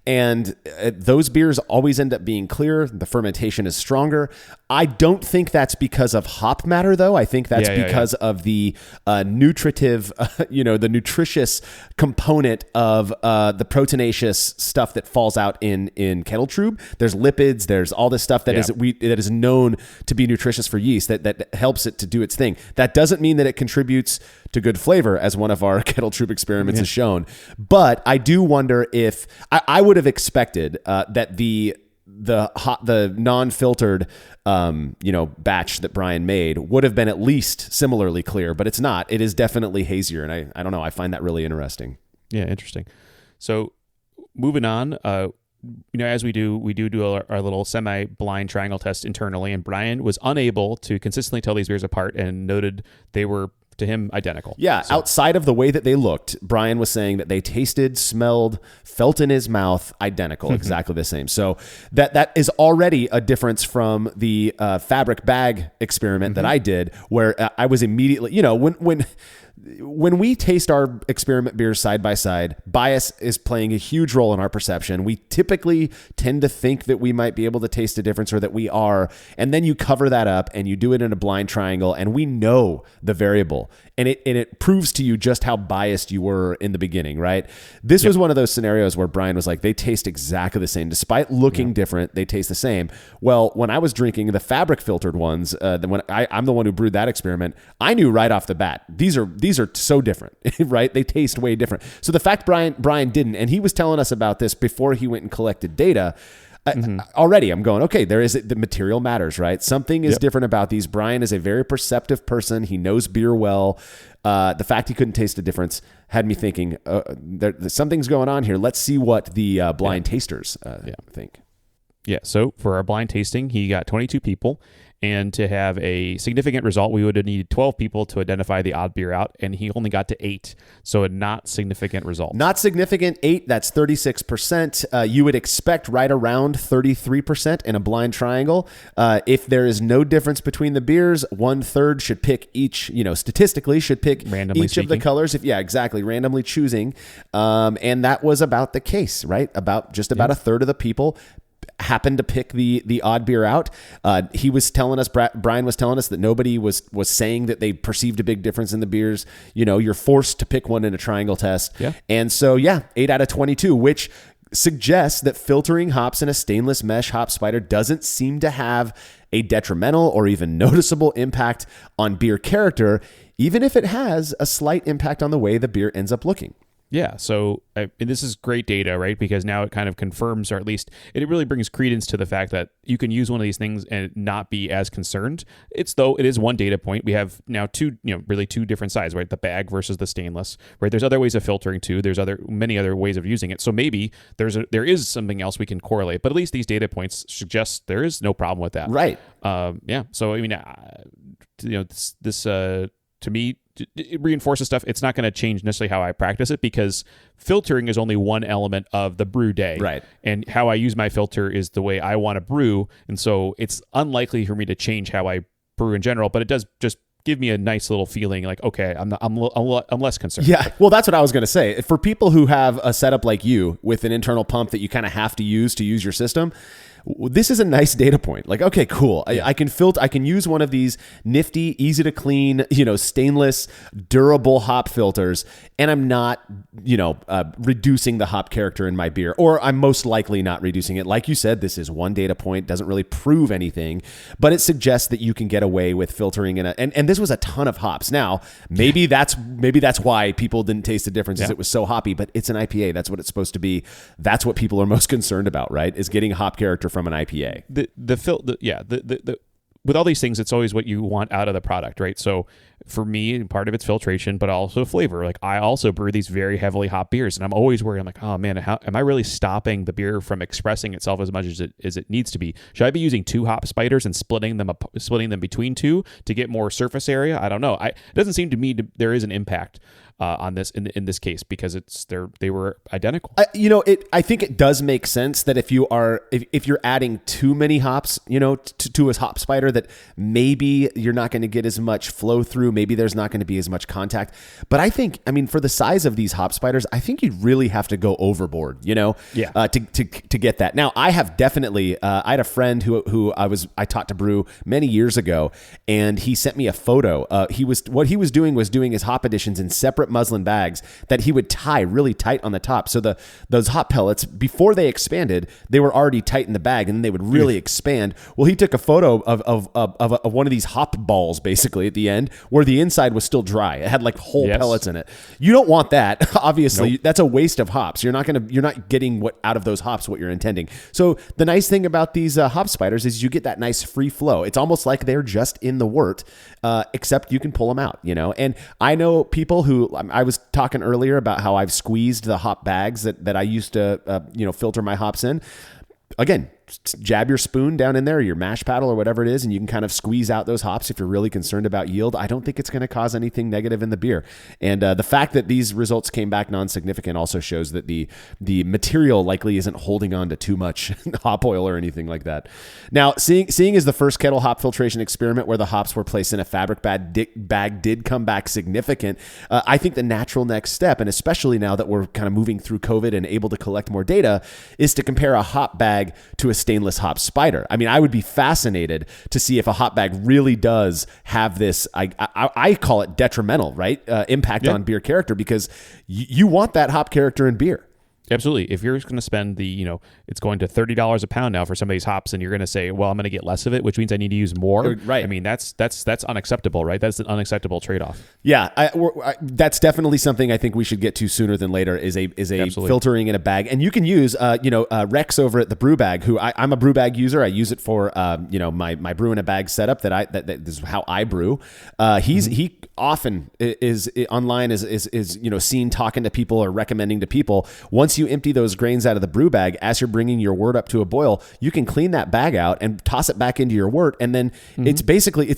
And those beers always end up being clear. The fermentation is stronger. I don't think that's because of hop matter, though. I think that's because of the nutritive, the nutritious component of the proteinaceous stuff that falls out in kettle trub. There's lipids. There's all this stuff that is known to be nutritious for yeast that helps it to do its thing. That doesn't mean that it contributes to good flavor, as one of our kettle trub experiments has shown. But I do wonder if I would have expected that the non-filtered batch that Brian made would have been at least similarly clear, but it's not. It is definitely hazier, and I don't know. I find that really interesting.
Yeah, interesting. So moving on, as we do our little semi-blind triangle test internally, and Brian was unable to consistently tell these beers apart and noted they were, to him, identical.
Yeah, so outside of the way that they looked, Brian was saying that they tasted, smelled, felt in his mouth identical, exactly the same. So that is already a difference from the fabric bag experiment that I did, where I was immediately, when we taste our experiment beers side by side, bias is playing a huge role in our perception. We typically tend to think that we might be able to taste a difference, or that we are, and then you cover that up and you do it in a blind triangle, and we know the variable, and it proves to you just how biased you were in the beginning, right? This was one of those scenarios where Brian was like, they taste exactly the same. Despite looking different, they taste the same. Well, when I was drinking the fabric filtered ones, when I'm the one who brewed that experiment, I knew right off the bat, these are so different, right? They taste way different. So the fact Brian didn't, and he was telling us about this before he went and collected data, already I'm going, okay, the material matters, right? Something is different about these. Brian is a very perceptive person. He knows beer well. The fact he couldn't taste a difference had me thinking, something's going on here. Let's see what the blind tasters think.
Yeah, so for our blind tasting, he got 22 people. And to have a significant result, we would have needed 12 people to identify the odd beer out, and he only got to 8. So a not significant result. Not
significant, 8, that's 36%. You would expect right around 33% in a blind triangle. If there is no difference between the beers, 1/3 should pick each, statistically should pick
randomly
each
speaking.
of the colors. Exactly, randomly choosing. And that was about the case, right? About a third of the people happened to pick the odd beer out. He was telling us, Brian was telling us, that nobody was saying that they perceived a big difference in the beers. You're forced to pick one in a triangle test.
Yeah.
And so, 8 out of 22, which suggests that filtering hops in a stainless mesh hop spider doesn't seem to have a detrimental or even noticeable impact on beer character, even if it has a slight impact on the way the beer ends up looking.
Yeah, so and this is great data, right? Because now it kind of confirms, or at least it really brings credence to the fact that you can use one of these things and not be as concerned. It is one data point. We have now two different sides, right? The bag versus the stainless, right? There's other ways of filtering too. There's many other ways of using it. So maybe there is something else we can correlate, but at least these data points suggest there is no problem with that,
right?
So I mean, this to me, it reinforces stuff. It's not going to change necessarily how I practice it, because filtering is only one element of the brew day.
Right.
And how I use my filter is the way I want to brew. And so it's unlikely for me to change how I brew in general, but it does just give me a nice little feeling like, okay, I'm less concerned.
Yeah. Well, that's what I was going to say. For people who have a setup like you with an internal pump that you kind of have to use your system, this is a nice data point. Like, okay, cool. I can use one of these nifty, easy to clean, stainless, durable hop filters, and I'm not, reducing the hop character in my beer, or I'm most likely not reducing it. Like you said, this is one data point, doesn't really prove anything, but it suggests that you can get away with filtering and this was a ton of hops. Now, maybe that's why people didn't taste the difference, is it was so hoppy, but it's an IPA. That's what it's supposed to be. That's what people are most concerned about, right? Is getting hop character from an IPA.
With all these things, it's always what you want out of the product, right? So for me, part of it's filtration, but also flavor. Like, I also brew these very heavily hop beers, and I'm always worried. I'm like, oh man, am I really stopping the beer from expressing itself as much as it needs to be? Should I be using 2 hop spiders and splitting them between 2 to get more surface area? I don't know. It doesn't seem to me there is an impact. on this in this case because they were identical.
I think it does make sense that if you're adding too many hops, to a hop spider, that maybe you're not going to get as much flow through. Maybe there's not going to be as much contact. But I think, for the size of these hop spiders, I think you'd really have to go overboard, to get that. Now, I have definitely, I had a friend who I taught to brew many years ago, and he sent me a photo. What he was doing his hop additions in separate muslin bags that he would tie really tight on the top. So those hop pellets, before they expanded, they were already tight in the bag, and then they would really expand. Well, he took a photo of one of these hop balls basically at the end where the inside was still dry. It had like whole pellets in it. You don't want that. Obviously, nope. That's a waste of hops. You're not getting what out of those hops what you're intending. So the nice thing about these hop spiders is you get that nice free flow. It's almost like they're just in the wort, except you can pull them out. And I know people who, I was talking earlier about how I've squeezed the hop bags that I used to filter my hops in. Again, jab your spoon down in there, or your mash paddle or whatever it is, and you can kind of squeeze out those hops if you're really concerned about yield. I don't think it's going to cause anything negative in the beer. And the fact that these results came back non-significant also shows that the material likely isn't holding on to too much hop oil or anything like that. Now, seeing as the first kettle hop filtration experiment where the hops were placed in a fabric bag did come back significant, I think the natural next step, and especially now that we're kind of moving through COVID and able to collect more data, is to compare a hop bag to a stainless hop spider. I would be fascinated to see if a hop bag really does have this, I call it detrimental, right? Impact on beer character, because you want that hop character in beer.
Absolutely. If you're going to spend it's going to $30 a pound now for some of these hops, and you're going to say, well, I'm going to get less of it, which means I need to use more.
Right.
That's unacceptable, right? That's an unacceptable trade-off.
Yeah. That's definitely something I think we should get to sooner than later is a
Absolutely.
filtering in a bag. And you can use, Rex over at the Brew Bag, who I'm a brew bag user. I use it for, my brew in a bag setup that this is how I brew. He often is online is seen talking to people or recommending to people, once you empty those grains out of the brew bag, as you're bringing your wort up to a boil, you can clean that bag out and toss it back into your wort. And then it's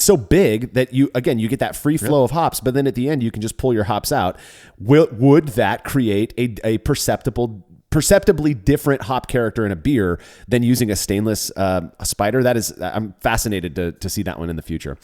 so big that you get that free flow of hops, but then at the end, you can just pull your hops out. Would that create a perceptibly different hop character in a beer than using a stainless spider? I'm fascinated to see that one in the future.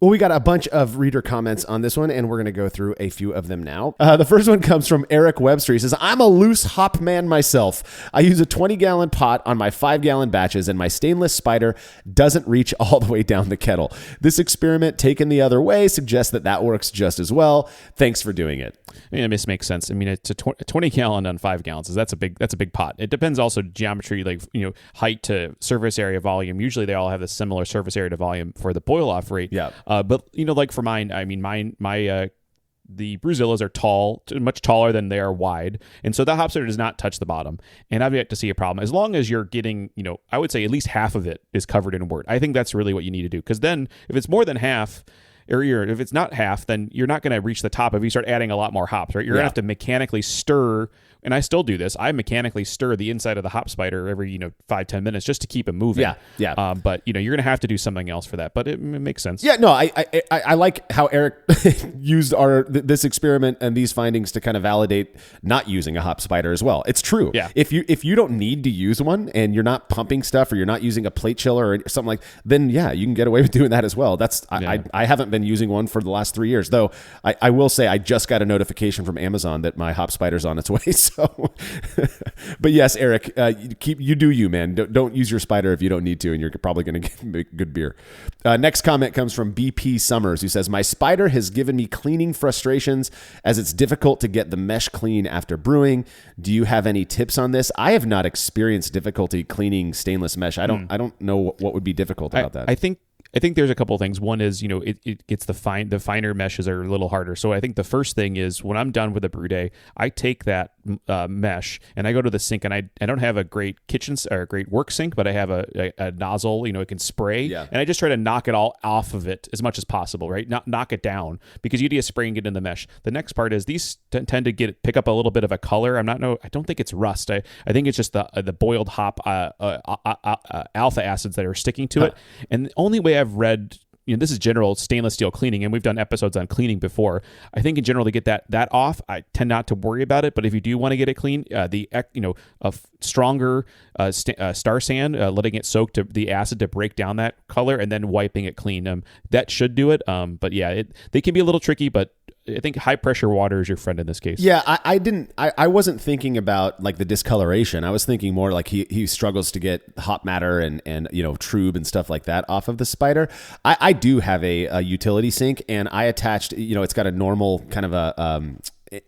Well, we got a bunch of reader comments on this one, and we're going to go through a few of them now. The first one comes from Eric Webster. He says, I'm a loose hop man myself. I use a 20-gallon pot on my 5-gallon batches, and my stainless spider doesn't reach all the way down the kettle. This experiment taken the other way suggests that works just as well. Thanks for doing it.
This makes sense. It's a 20-gallon on 5 gallons. That's a big pot. It depends also geometry, height to surface area volume. Usually they all have a similar surface area to volume for the boil off rate.
Yeah.
But for mine, the Brewzillas are tall, much taller than they are wide. And so the hop spider does not touch the bottom. And I've yet to see a problem. As long as you're getting, I would say at least half of it is covered in wort. I think that's really what you need to do. Because then if it's more than half, or if it's not half, then you're not going to reach the top if you start adding a lot more hops, right? You're going to have to mechanically stir, and I still do this. I mechanically stir the inside of the hop spider every 5-10 minutes just to keep it moving.
Yeah.
But you're going to have to do something else for that. But it makes sense.
Yeah. No, I like how Eric used this experiment and these findings to kind of validate not using a hop spider as well. It's true.
Yeah.
If you don't need to use one and you're not pumping stuff or you're not using a plate chiller or something then you can get away with doing that as well. I haven't been using one for the last 3 years, though. I will say I just got a notification from Amazon that my hop spider's on its way. So, but yes, Eric, you do you, man. Don't use your spider if you don't need to, and you're probably going to make good beer. Next comment comes from BP Summers, who says, my spider has given me cleaning frustrations as it's difficult to get the mesh clean after brewing. Do you have any tips on this? I have not experienced difficulty cleaning stainless mesh. I don't know what would be difficult about that.
I think there's a couple of things. One is, it gets the finer meshes are a little harder. So I think the first thing is when I'm done with a brew day, I take that mesh and I go to the sink, and I don't have a great kitchen or a great work sink, but I have a nozzle, it can spray.
Yeah.
And I just try to knock it all off of it as much as possible, right? Not knock it down, because you need to spray and get in the mesh. The next part is these tend to pick up a little bit of a color. I don't think it's rust. I think it's just the boiled hop alpha acids that are sticking to it. And the only way I've read this is general stainless steel cleaning, and we've done episodes on cleaning before. I think in general to get that off, I tend not to worry about it. But if you do want to get it clean, a stronger star sand, letting it soak to the acid to break down that color, and then wiping it clean, that should do it. But yeah, they can be a little tricky, but I think high pressure water is your friend in this case.
Yeah, I wasn't thinking about like the discoloration. I was thinking more like he struggles to get hop matter and trube and stuff like that off of the spider. I do have a utility sink, and I attached, it's got a normal kind of a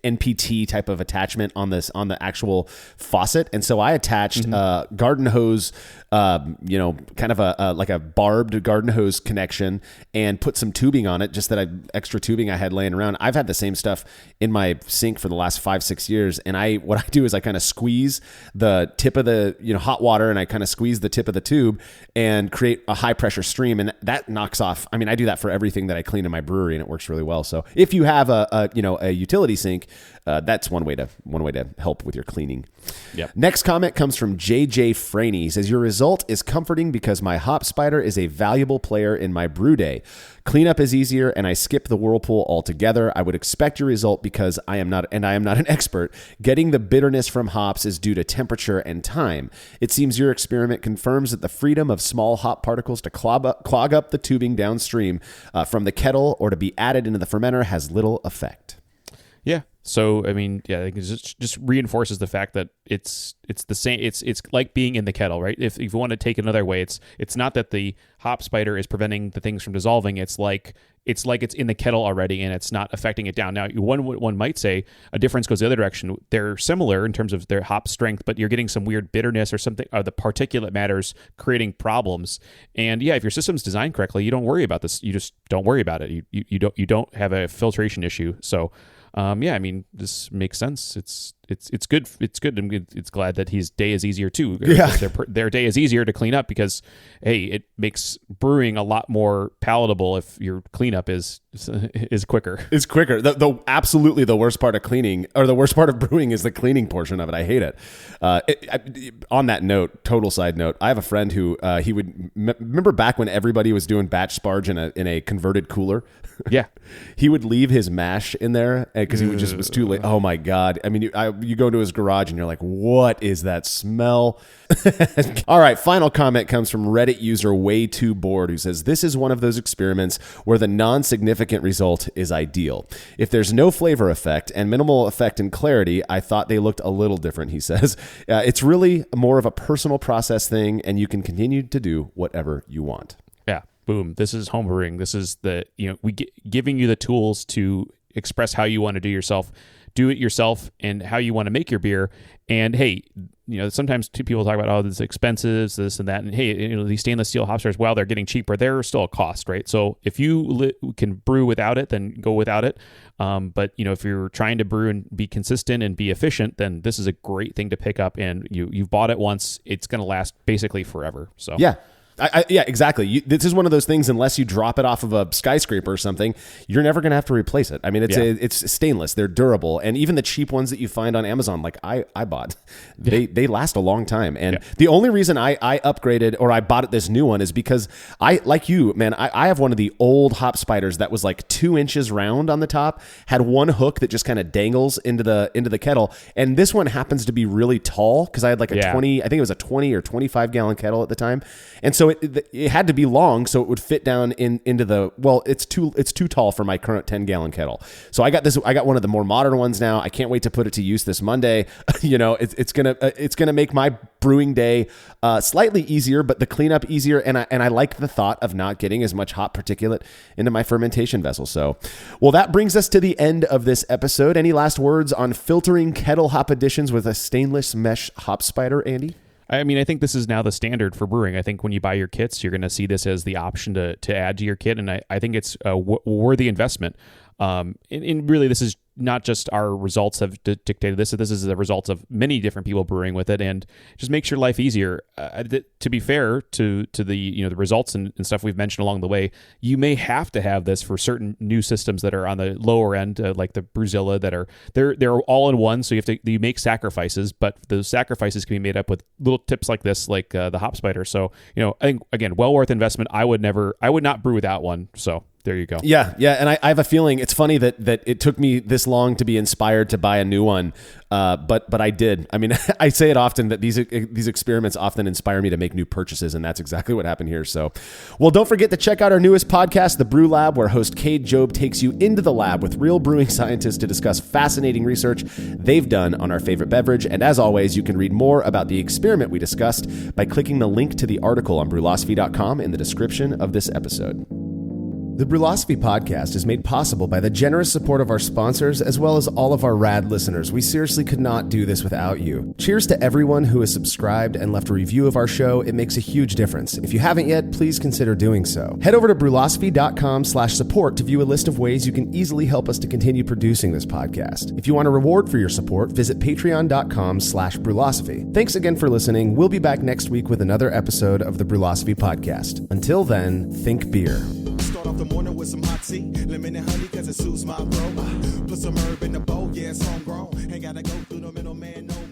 NPT type of attachment on the actual faucet, and so I attached garden hose, kind of like a barbed garden hose connection, and put some tubing on it, just extra tubing I had laying around. I've had the same stuff in my sink for the last 5-6 years, and what I do is I kind of squeeze the tip of the hot water, and I kind of squeeze the tip of the tube and create a high pressure stream, and that knocks off. I mean, I do that for everything that I clean in my brewery, and it works really well. So if you have a utility sink, that's one way to help with your cleaning.
Yep.
Next comment comes from JJ Franey. He says, your result is comforting because my hop spider is a valuable player in my brew day. Cleanup is easier, and I skip the whirlpool altogether. I would expect your result because I am not an expert. Getting the bitterness from hops is due to temperature and time. It seems your experiment confirms that the freedom of small hop particles to clog up the tubing downstream from the kettle or to be added into the fermenter has little effect.
Yeah. So, I mean, yeah, it just reinforces the fact that it's the same. It's like being in the kettle, right? If you want to take another way, it's not that the hop spider is preventing the things from dissolving. It's like it's in the kettle already, and it's not affecting it down. Now, one might say a difference goes the other direction. They're similar in terms of their hop strength, but you're getting some weird bitterness or something, or the particulate matters creating problems. And yeah, if your system's designed correctly, you don't worry about this. You just don't worry about it. You don't have a filtration issue. So. Yeah, I mean, this makes sense. It's good. It's good. It's glad that his day is easier too.
Yeah.
Their day is easier to clean up because, hey, it makes brewing a lot more palatable if your cleanup is quicker.
It's quicker. Absolutely the worst part of cleaning, or the worst part of brewing, is the cleaning portion of it. I hate it. On that note, total side note, I have a friend who he would remember back when everybody was doing batch sparge in a converted cooler.
Yeah,
he would leave his mash in there because he was too late. Oh my God! I mean, you go to his garage and you're like, what is that smell? All right, final comment comes from Reddit user Way Too Bored, who says, this is one of those experiments where the non-significant result is ideal. If there's no flavor effect and minimal effect in clarity, I thought they looked a little different, he says. It's really more of a personal process thing, and you can continue to do whatever you want.
Yeah, boom. This is home brewing. This is giving you the tools to express how you want to do it yourself and how you want to make your beer. And hey, sometimes people talk about, oh, this is expensive, this and that. And hey, these stainless steel hop stars, while they're getting cheaper, they're still a cost, right? So if you can brew without it, then go without it. But if you're trying to brew and be consistent and be efficient, then this is a great thing to pick up. And you've bought it once, it's going to last basically forever. So
yeah. Yeah, exactly. This is one of those things, unless you drop it off of a skyscraper or something, you're never going to have to replace it. I mean, it's stainless. They're durable. And even the cheap ones that you find on Amazon, like I bought, they last a long time. And the only reason I upgraded, or I bought this new one, is because I have one of the old hop spiders that was like 2 inches round on the top, had one hook that just kind of dangles into the kettle. And this one happens to be really tall because I had like a 20, I think it was a 20 or 25 gallon kettle at the time. And so it had to be long so it would fit down into the, well, it's too tall for my current 10 gallon kettle. So I got one of the more modern ones now. I can't wait to put it to use this Monday. It's gonna make my brewing day slightly easier, but the cleanup easier. And I like the thought of not getting as much hop particulate into my fermentation vessel. So, well, that brings us to the end of this episode. Any last words on filtering kettle hop additions with a stainless mesh hop spider, Andy?
I mean, I think this is now the standard for brewing. I think when you buy your kits, you're going to see this as the option to add to your kit. And I think it's a worthy investment. And really, this is not just our results have dictated this. This is the results of many different people brewing with it, and just makes your life easier. To be fair to the the results and stuff we've mentioned along the way, you may have to have this for certain new systems that are on the lower end, like the Brewzilla, that are they're all in one. So you make sacrifices, but those sacrifices can be made up with little tips like this, like the Hop Spider. So I think again, well worth investment. I would not brew without one. So there you go.
Yeah. And I have a feeling it's funny that it took me this long to be inspired to buy a new one. But I did. I mean, I say it often that these experiments often inspire me to make new purchases, and that's exactly what happened here. So, well, don't forget to check out our newest podcast, The Brew Lab, where host Cade Job takes you into the lab with real brewing scientists to discuss fascinating research they've done on our favorite beverage. And as always, you can read more about the experiment we discussed by clicking the link to the article on brewlosophy.com in the description of this episode. The Brewlosophy podcast is made possible by the generous support of our sponsors as well as all of our rad listeners. We seriously could not do this without you. Cheers to everyone who has subscribed and left a review of our show. It makes a huge difference. If you haven't yet, please consider doing so. Head over to brewlosophy.com/support to view a list of ways you can easily help us to continue producing this podcast. If you want a reward for your support, visit patreon.com/brewlosophy. Thanks again for listening. We'll be back next week with another episode of the Brewlosophy podcast. Until then, think beer.
Start off the morning with some hot tea, lemon and honey, cause it suits my throat. Put some herb in the bowl, yeah, it's homegrown. Ain't gotta go through the middleman no more.